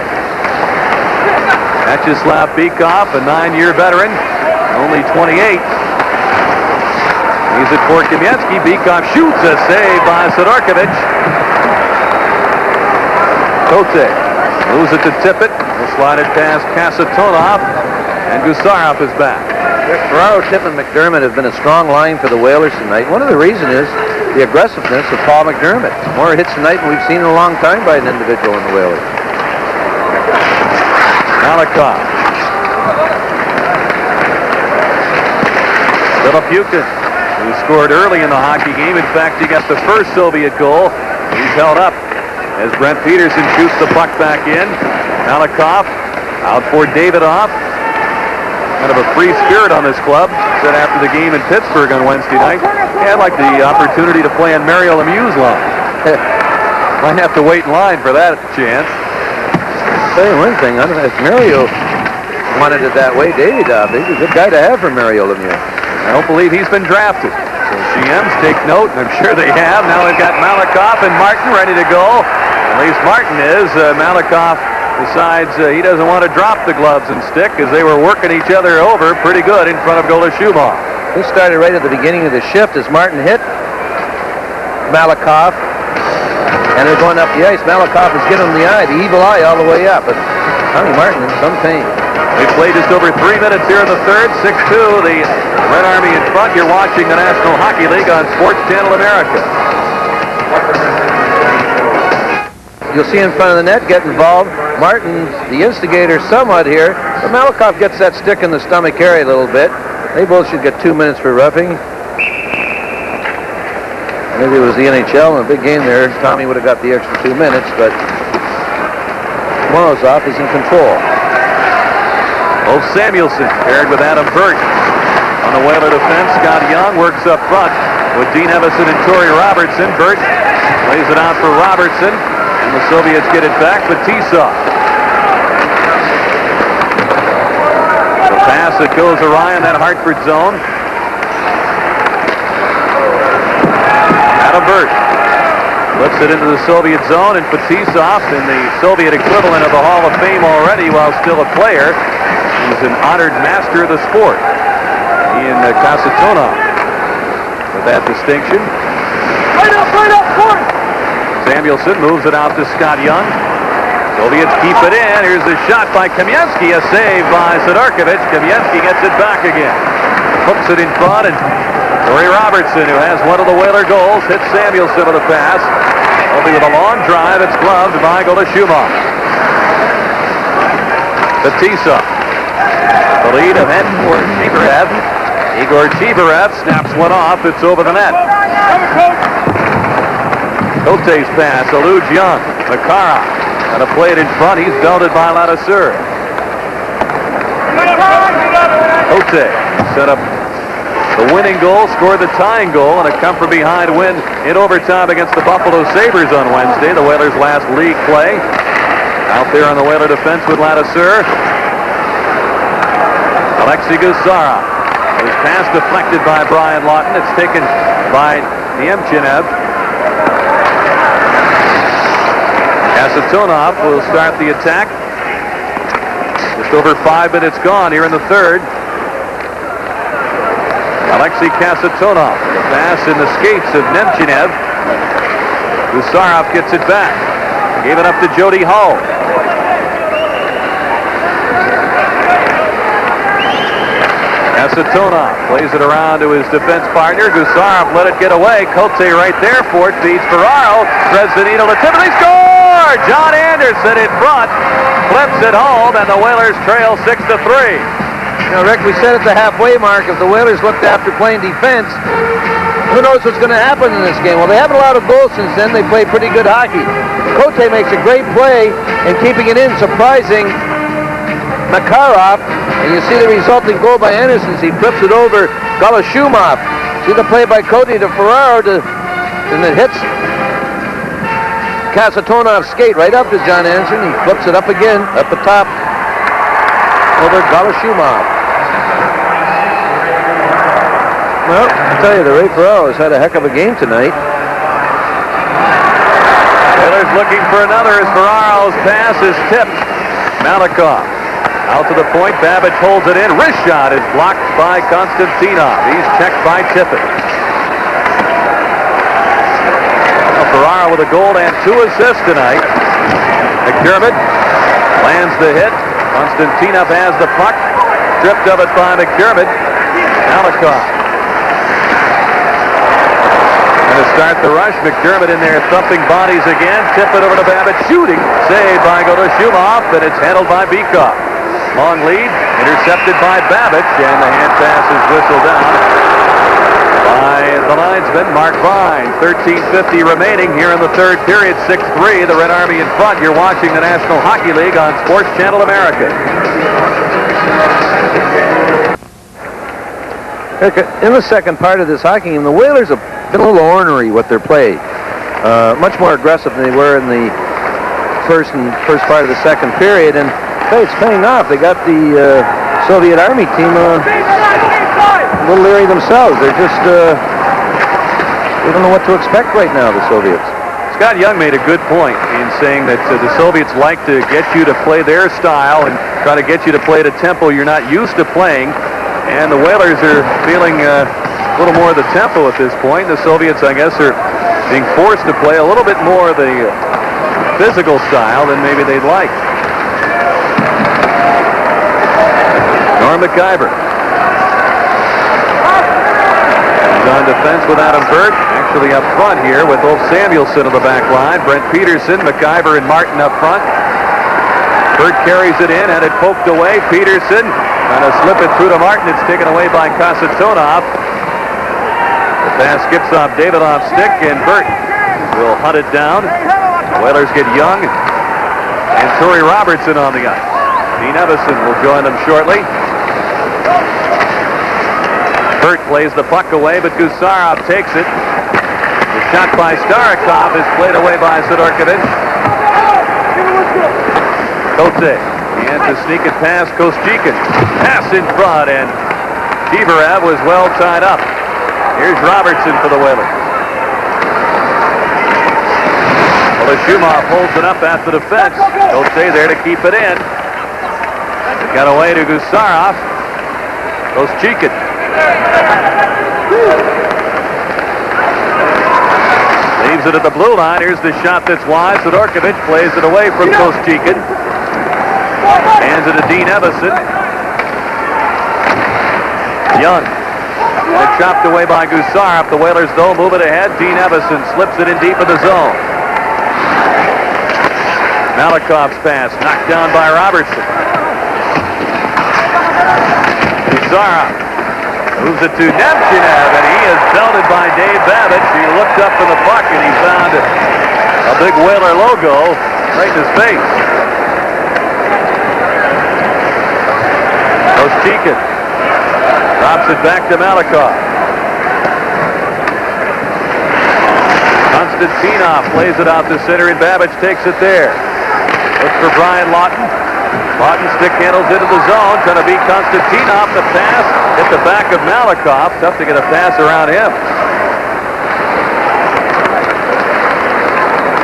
Vyacheslav Beekoff, a 9-year veteran, only 28. He's it for Kamensky. Beekoff shoots, a save by Sidorkovich. Cote moves it to Tippett. He'll slide it past Kasatonov, and Gusarov is back. Ferraro, Tippett, and McDermott have been a strong line for the Whalers tonight. One of the reasons is the aggressiveness of Paul McDermott. More hits tonight than we've seen in a long time by an individual in the Whalers. Malikov. Filipukin, who scored early in the hockey game. In fact, he got the first Soviet goal. He's held up as Brent Peterson shoots the puck back in. Malikov out for Davidoff. Kind of a free spirit on this club. Said after the game in Pittsburgh on Wednesday night, yeah, I'd like the opportunity to play on Mario Lemieux's line. Might have to wait in line for that chance. I'll tell you one thing, I don't know if Mario wanted it that way. Davidoff, he's a good guy to have for Mario Lemieux. I don't believe he's been drafted. So GMs take note, and I'm sure they have. Now they've got Malikov and Martin ready to go. At least Martin is. Malikov decides he doesn't want to drop the gloves and stick as they were working each other over pretty good in front of goalie Schumach. This started right at the beginning of the shift as Martin hit Malikov, and they're going up the ice. Malikov is giving him the eye, the evil eye all the way up, but Tommy Martin in some pain. They played just over 3 minutes here in the third. 6-2, the Red Army in front. You're watching the National Hockey League on Sports Channel America. You'll see in front of the net, get involved. Martin's the instigator somewhat here, but Malikov gets that stick in the stomach area a little bit. They both should get 2 minutes for roughing. Maybe it was the NHL in a big game there. Tommy would have got the extra 2 minutes, but Morozov is in control. Wolf Samuelson paired with Adam Burt. On the Whaler defense, Scott Young works up front with Dean Evison and Torrey Robertson. Burt lays it out for Robertson, and the Soviets get it back, but Tisov. The pass that goes awry in that Hartford zone. Adam Burt flips it into the Soviet zone, and Fetisov, in the Soviet equivalent of the Hall of Fame already while still a player, he's an honored master of the sport. Ian Kasatonov with that distinction. Right up, court! Samuelson moves it out to Scott Young. Soviets keep it in. Here's the shot by Kamensky, a save by Sidorkovich. Kamensky gets it back again. Hooks it in front, and Torrey Robertson, who has one of the Whaler goals, hits Samuelson with a pass. Only with a long drive, it's gloved by goalie Schumach. Fetisov. The lead of Igor Chibarev. Igor Chibarev snaps one off. It's over the net. Cote's pass eludes Young. Makarov got to play it in front. He's belted by Ladouceur. Cote set up the winning goal, scored the tying goal, and a come-from-behind win in overtime against the Buffalo Sabres on Wednesday, the Whalers' last league play. Out there on the Whaler defense with Ladouceur. Alexei Gusarov. His pass deflected by Brian Lawton. It's taken by Nemchinev. Kasatonov will start the attack. Just over 5 minutes gone here in the third. Alexei Kasatonov. The pass in the skates of Nemchinev. Gusarov gets it back. Gave it up to Jody Hull. Kasatonov plays it around to his defense partner. Gusarov let it get away. Cote right there for it. Feeds Ferraro. Threads the needle to Tiffany. Score! John Anderson in front. Flips it home, and the Whalers trail 6-3. You know, Rick, we said at the halfway mark, if the Whalers looked after playing defense, who knows what's going to happen in this game? Well, they haven't allowed a goal since then. They play pretty good hockey. Cote makes a great play in keeping it in, surprising Makarov. And you see the resulting goal by Anderson. He flips it over Golashumov. See the play by Cote to Ferraro, and it hits Kasatonov's skate right up to John Anderson. He flips it up again, up the top, over Golashumov. Well, I tell you, the Ray Ferraro has had a heck of a game tonight. Whalers looking for another as Ferraro's pass is tipped. Malakoff out to the point. Babbage holds it in. Wrist shot is blocked by Konstantinov. He's checked by Tippett. Well, Ferraro with a goal and 2 assists tonight. McDermott lands the hit. Konstantinov has the puck. Stripped of it by McDermott. Malakoff. To start the rush, McDermott in there thumping bodies again. Tip it over to Babbage, shooting. Saved by Golashumov, and it's handled by Beakoff. Long lead, intercepted by Babbage, and the hand pass is whistled down by the linesman, Mark Vine. 13:50 remaining here in the third period, 6-3. The Red Army in front. You're watching the National Hockey League on Sports Channel America. In the second part of this hockey game, the Whalers have been a little ornery with their play. Much more aggressive than they were in the first part of the second period, and it's paying off. They got the Soviet Army team a little leery themselves. They're just they don't know what to expect right now, the Soviets. Scott Young made a good point in saying that the Soviets like to get you to play their style and try to get you to play at a tempo you're not used to playing. And the Whalers are feeling a little more of the tempo at this point. The Soviets, I guess, are being forced to play a little bit more of the physical style than maybe they'd like. Norm McIver. He's on defense with Adam Burt. Actually up front here with Ulf Samuelsson on the back line. Brent Peterson, McIver, and Martin up front. Burt carries it in, had it poked away. Peterson trying to slip it through to Martin. It's taken away by Kasatonov. The pass skips off Davidoff's stick, and Burt will hunt it down. The Whalers get Young and Torrey Robertson on the ice. Dean Evison will join them shortly. Burt plays the puck away, but Gusarov takes it. The shot by Starikov is played away by Sidorkovich. Cote. And to sneak it past Kostikin. Pass in front, and Tiverev was well tied up. Here's Robertson for the Whalers. Golashumov holds it up at the defense. Cote there to keep it in. Got away to Gusarov. Kostikin. Leaves it at the blue line. Here's the shot that's wide. Sidorkovich plays it away from Kostikin. Hands it to Dean Evison. Young. And it chopped away by Gusarov. The Whalers, though, move it ahead. Dean Evison slips it in deep in the zone. Malakoff's pass knocked down by Robertson. Gusarov moves it to Nemchinev, and he is belted by Dave Babbage. He looked up for the puck, and he found a big Whaler logo right in his face. Kostikin drops it back to Malakoff. Konstantinov plays it out to center, and Babbage takes it there. Looks for Brian Lawton. Lawton stick handles into the zone, trying to beat Konstantinov. The pass hit the back of Malakoff. Tough to get a pass around him.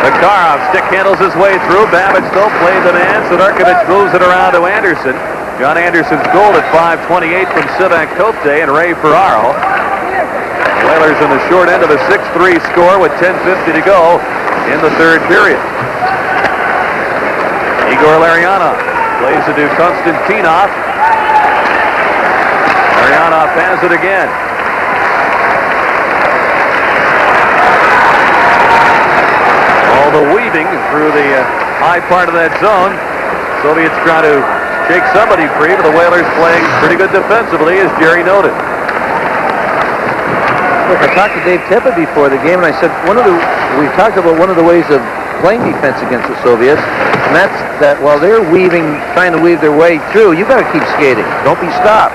Makarov stick handles his way through. Babbage still plays the man. Sidorkovich moves it around to Anderson. John Anderson's goal at 5:28 from Sivak Kote and Ray Ferraro. Whalers in the short end of a 6-3 score with 10:50 to go in the third period. Igor Larionov plays it to Konstantinov. Larionov has it again. All the weaving through the high part of that zone. Soviets try to shake somebody free, but the Whalers playing pretty good defensively, as Jerry noted. Look, I talked to Dave Teppa before the game, and I said we talked about one of the ways of playing defense against the Soviets, and that's that while they're trying to weave their way through, you've got to keep skating. Don't be stopped.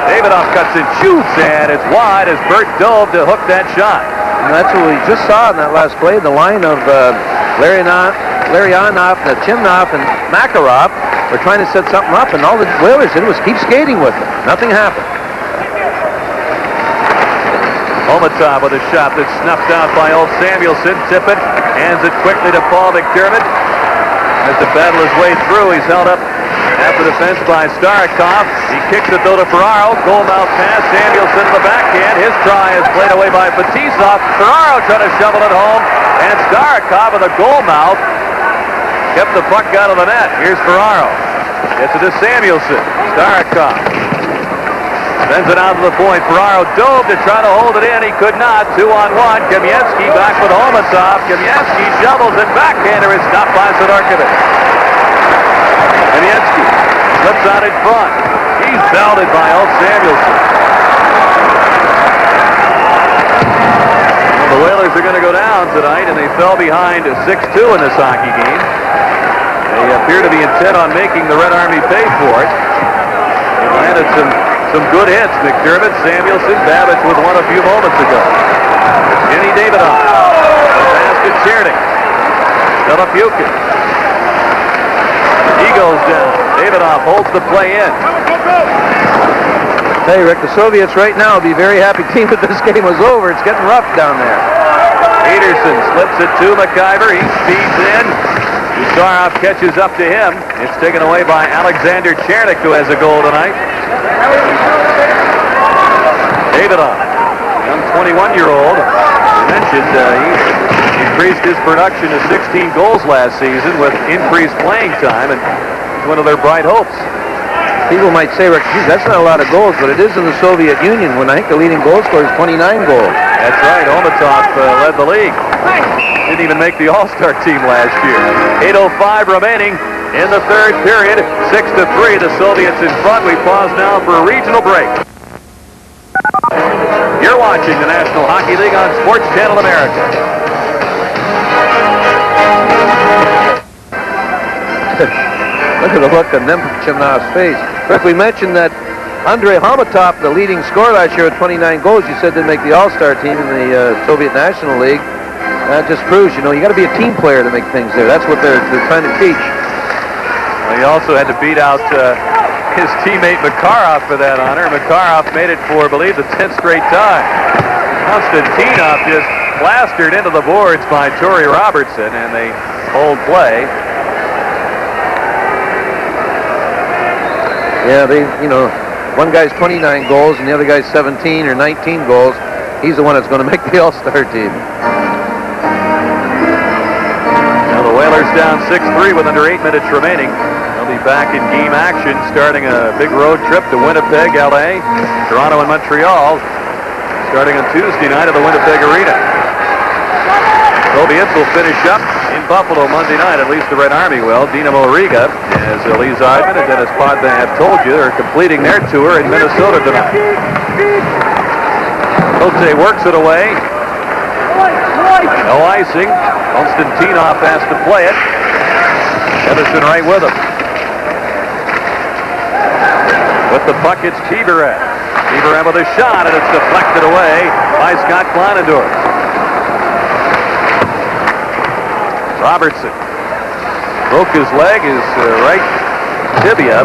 Davidoff cuts and shoots, and it's wide as Bert dove to hook that shot. And that's what we just saw in that last play, the line of Larionov, Chimnov, and Makarov were trying to set something up, and all the Whalers did was keep skating with them. Nothing happened. Omatov with a shot that's snuffed out by old Samuelson. Tippett hands it quickly to Paul McDermott. Has to battle his way through. He's held up at the defense by Starikov. He kicks it though to Ferraro. Goal mouth pass. Samuelson to the backhand. His try is played away by Fetisov. Ferraro trying to shovel it home. And Starikov with a goal mouth kept the puck out of the net. Here's Ferraro. Gets it to Samuelson. Starikov sends it out to the point. Ferraro dove to try to hold it in. He could not. 2-on-1. Kamieski back with Omatov. Kamieski shovels it. Backhander is stopped by Sidorkovich. Kamieski slips out in front. He's belted by old Samuelson. Well, the Whalers are going to go down tonight, and they fell behind 6-2 in this hockey game. They appear to be intent on making the Red Army pay for it. They landed some good hits. McDermott, Samuelson, Babbage with one a few moments ago. Jenny Davidoff. Pass to Cherny. Delapukin. He goes down. Davidoff holds the play in. Hey, Rick, the Soviets right now will be very happy team that this game was over. It's getting rough down there. Peterson slips it to McIver. He speeds in. Usarov catches up to him. It's taken away by Alexander Chernik, who has a goal tonight. Davidoff, young 21-year-old. You mentioned he increased his production to 16 goals last season with increased playing time, and he's one of their bright hopes. People might say, Rick, geez, that's not a lot of goals, but it is in the Soviet Union when I think the leading goal scorer is 29 goals. That's right. Omatov led the league. Didn't even make the All-Star team last year. 8:05 remaining in the third period. 6-3. The Soviets in front. We pause now for a regional break. You're watching the National Hockey League on Sports Channel America. Look at the look on Chimnov's face. Rick, we mentioned that Andrei Homatov, the leading scorer last year with 29 goals, you said didn't make the All-Star team in the Soviet National League. That just proves, you got to be a team player to make things there. That's what they're trying to teach. Well, he also had to beat out his teammate Makarov for that honor. Makarov made it for, I believe, the 10th straight time. Konstantinov just plastered into the boards by Torrey Robertson, and they hold play. Yeah, one guy's 29 goals and the other guy's 17 or 19 goals. He's the one that's going to make the All-Star team. Now the Whalers down 6-3 with under 8 minutes remaining. They'll be back in game action, starting a big road trip to Winnipeg, LA, Toronto, and Montreal, starting on Tuesday night at the Winnipeg Arena. Soviets will finish up in Buffalo Monday night, at least the Red Army will. Dinamo Riga, as Lee Zeidman and Dennis Podman have told you, are completing their tour in Minnesota tonight. Kote works it away. No icing. Konstantinov has to play it. Edison right with him. With the puck, it's Chibarev. Chibarev with a shot, and it's deflected away by Scott Kleinendorf. Robertson broke his leg, his right tibia,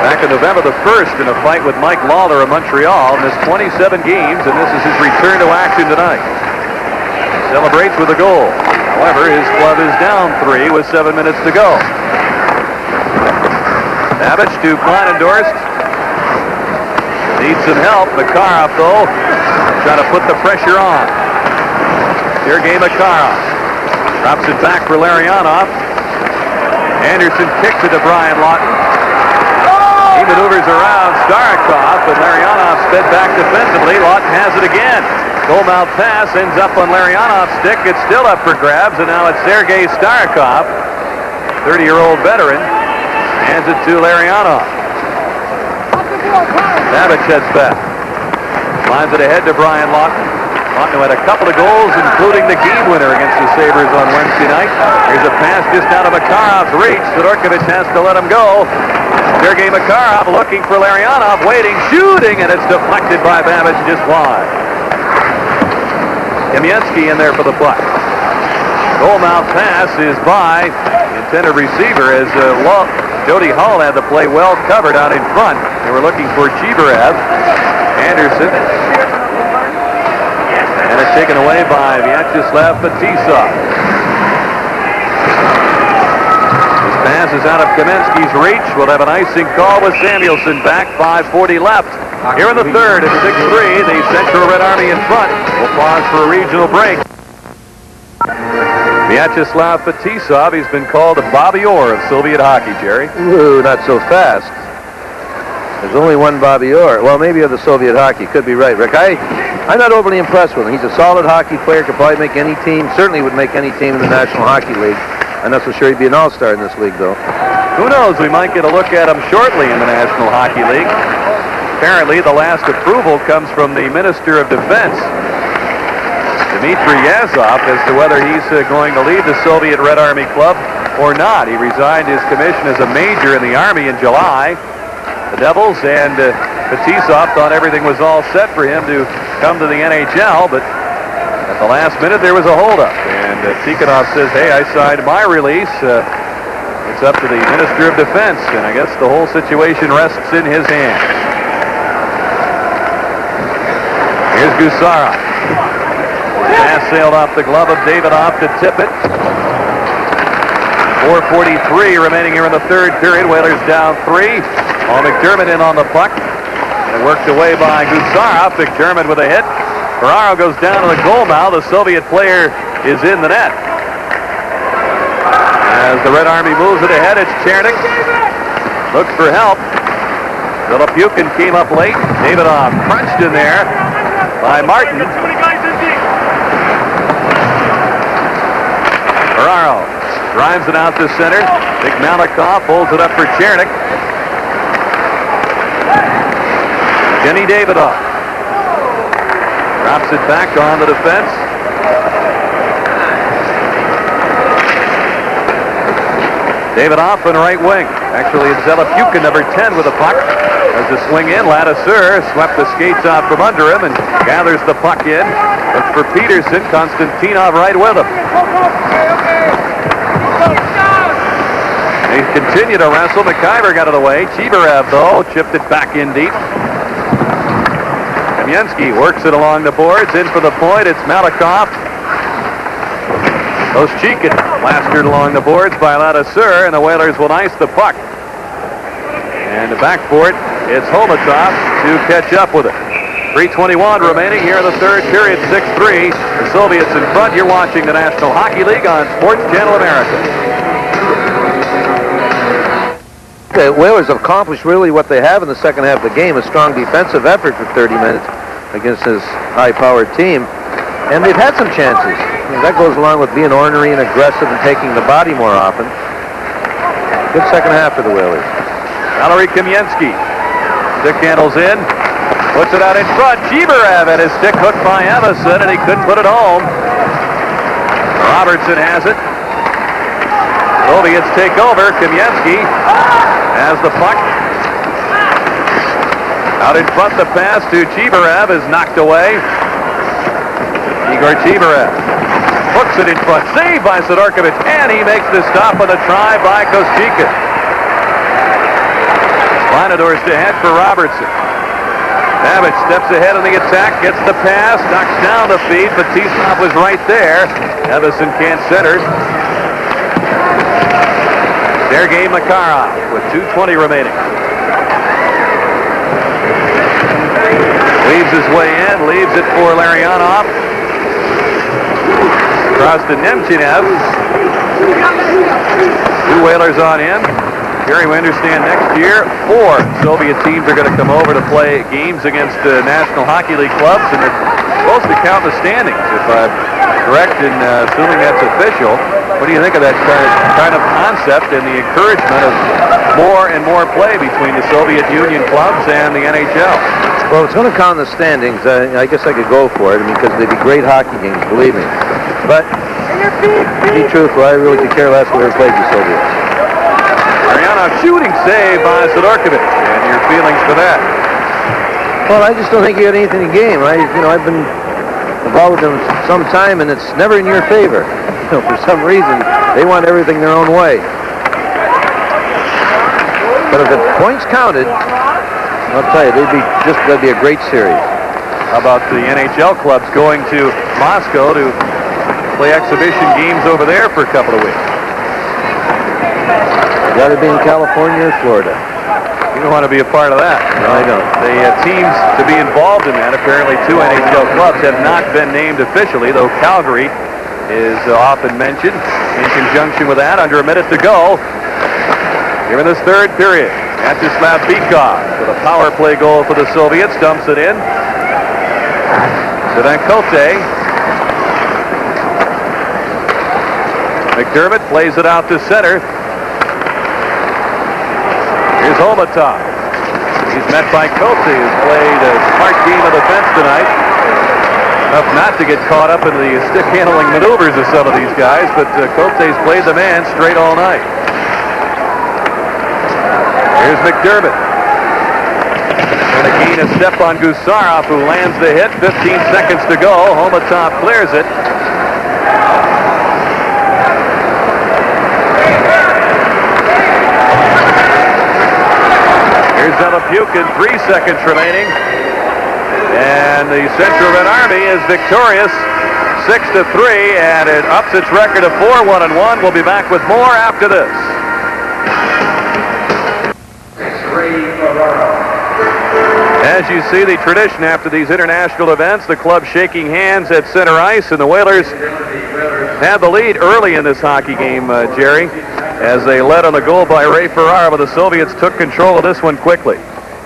back in November the 1st in a fight with Mike Lawler of Montreal. Missed 27 games, and this is his return to action tonight. Celebrates with a goal. However, his club is down 3 with 7 minutes to go. Babbage to Kleinendorst. Needs some help. Makarov, though, trying to put the pressure on. Sergei Makarov drops it back for Larionov. Anderson kicks it to Brian Lawton. He maneuvers around Starikov, but Larionov sped back defensively. Lawton has it again. Goal-mouth pass ends up on Larionov's stick. It's still up for grabs, and now it's Sergei Starikov, 30-year-old veteran, hands it to Larionov. Babbage heads back. Lines it ahead to Brian Lawton. Lawton had a couple of goals, including the game winner against the Sabres on Wednesday night. Here's a pass just out of Makarov's reach. Sidorkovich has to let him go. Sergei Makarov looking for Larionov, waiting, shooting, and it's deflected by Babbage just wide. Kamensky in there for the puck. Goal-mouth pass is by the intended receiver as Jody Hull had the play well covered out in front. They were looking for Chibarev. Anderson. And it's taken away by Vyacheslav Fetisov. This pass is out of Kamensky's reach. We'll have an icing call with Samuelson back. 5:40 left. Here in the third at 6-3, the Central Red Army in front. We'll pause for a regional break. Vyacheslav Fetisov, he's been called the Bobby Orr of Soviet hockey, Jerry. Ooh, not so fast. There's only one Bobby Orr. Well, maybe of the Soviet hockey. Could be right, Rick. I'm not overly impressed with him. He's a solid hockey player. Could probably make any team. Certainly would make any team in the National Hockey League. I'm not so sure he'd be an all-star in this league, though. Who knows? We might get a look at him shortly in the National Hockey League. Apparently, the last approval comes from the Minister of Defense, Dmitry Yazov, as to whether he's going to leave the Soviet Red Army Club or not. He resigned his commission as a major in the Army in July. The Devils and Fetisov thought everything was all set for him to come to the NHL, but at the last minute there was a holdup. And Tikhonov says, hey, I signed my release. It's up to the Minister of Defense, and I guess the whole situation rests in his hands. Here's Gusarov. Pass sailed off the glove of Davidoff to Tippett. 4:43 remaining here in the third period. Whalers down 3. Paul McDermott in on the puck. And worked away by Gusarov. McDermott with a hit. Ferraro goes down to the goal mouth. The Soviet player is in the net. As the Red Army moves it ahead, it's Chernik. Looks for help. Filippukin came up late. Davidoff crunched in there by Martin. Ferraro drives it out to center. Big Malikov holds it up for Chernik. Jenny Davidoff drops it back on the defense. Davidoff on right wing. Actually, it's Zelipyukin, number 10, with the puck. As the swing in, Ladouceur swept the skates out from under him and gathers the puck in. Looks for Peterson. Konstantinov right with him. They continue to wrestle. McIver got it away. Chibarev, though, chipped it back in deep. Kamensky works it along the boards. In for the point. It's Malikov. Oshchikin plastered along the boards by Ladouceur, and the Whalers will ice the puck. And back for it, it's Holmatov to catch up with it. 3:21 remaining here in the third period, 6-3. The Soviets in front. You're watching the National Hockey League on Sports Channel America. The Whalers have accomplished really what they have in the second half of the game, a strong defensive effort for 30 minutes against this high-powered team. And they've had some chances. That goes along with being ornery and aggressive and taking the body more often. Good second half for the Whalers. Valery Kamensky. Stick handles in. Puts it out in front. Chibarev had his stick hooked by Emerson, and he couldn't put it home. Robertson has it. Soviets take over. Kamensky has the puck. Out in front, the pass to Chibarev is knocked away. Igor Chibarev Hooks it in front. Saved by Sidorkovich, and he makes the stop on the try by Kostikin. Linador's to head for Robertson. Babbage steps ahead in the attack, gets the pass, knocks down the feed, but T-Stop was right there. Evison can't center. Sergei Makarov with 2:20 remaining. Weaves his way in, leaves it for Larionov. Across to Nemchinev. 2 Whalers on him. Jerry, we understand next year 4 Soviet teams are going to come over to play games against National Hockey League clubs, and they're supposed to count the standings, if I'm correct in assuming that's official. What do you think of that kind of concept and the encouragement of more and more play between the Soviet Union clubs and the NHL? Well, it's going to count the standings. I guess I could go for it, because they'd be great hockey games, believe me. But to be truthful, I really could care less whoever played the Soviets. Mariano shooting save by Sidorkovich, and your feelings for that? Well, I just don't think you had anything to game. I've been involved with them some time, and it's never in your favor. For some reason, they want everything their own way. But if the points counted, I'll tell you, that'd be a great series. How about the NHL clubs going to Moscow to play exhibition games over there for a couple of weeks? Got to be in California or Florida. You don't want to be a part of that. No, I don't. The teams to be involved in that, apparently 2 NHL clubs have not been named officially, though Calgary is often mentioned in conjunction with that. Under a minute to go here in this 3rd period. Vyacheslav Bykov with a power play goal for the Soviets. Dumps it in. Sevenkote. McDermott plays it out to center. Here's Holmatov. He's met by Kote, who's played a smart game of defense tonight. Enough not to get caught up in the stick-handling maneuvers of some of these guys, but Kote's played the man straight all night. Here's McDermott. Trying to gain a step on Gusarov, who lands the hit. 15 seconds to go. Holmatov clears it. Zelepukin, 3 seconds remaining. And the Central Red Army is victorious 6-3, and it ups its record of 4-1-1. We'll be back with more after this. As you see, the tradition after these international events, the club shaking hands at center ice, and the Whalers had the lead early in this hockey game, Jerry, as they led on the goal by Ray Ferrara, but the Soviets took control of this one quickly.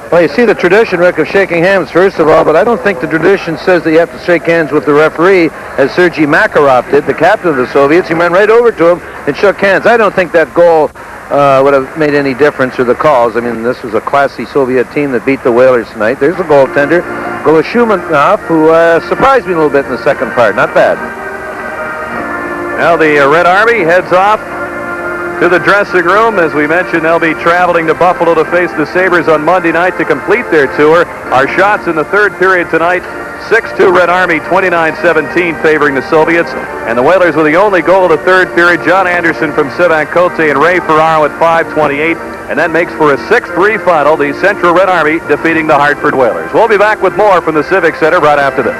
Well, you see the tradition, Rick, of shaking hands, first of all, but I don't think the tradition says that you have to shake hands with the referee, as Sergei Makarov did, the captain of the Soviets. He went right over to him and shook hands. I don't think that goal would have made any difference, or the calls. I mean, this was a classy Soviet team that beat the Whalers tonight. There's a goaltender, Goloshumanov, who surprised me a little bit in the second part. Not bad. Now the Red Army heads off to the dressing room. As we mentioned, they'll be traveling to Buffalo to face the Sabres on Monday night to complete their tour. Our shots in the 3rd period tonight, 6-2 Red Army, 29-17 favoring the Soviets. And the Whalers with the only goal of the 3rd period, John Anderson from Sevankote and Ray Ferraro at 5:28. And that makes for a 6-3 final, the Central Red Army defeating the Hartford Whalers. We'll be back with more from the Civic Center right after this.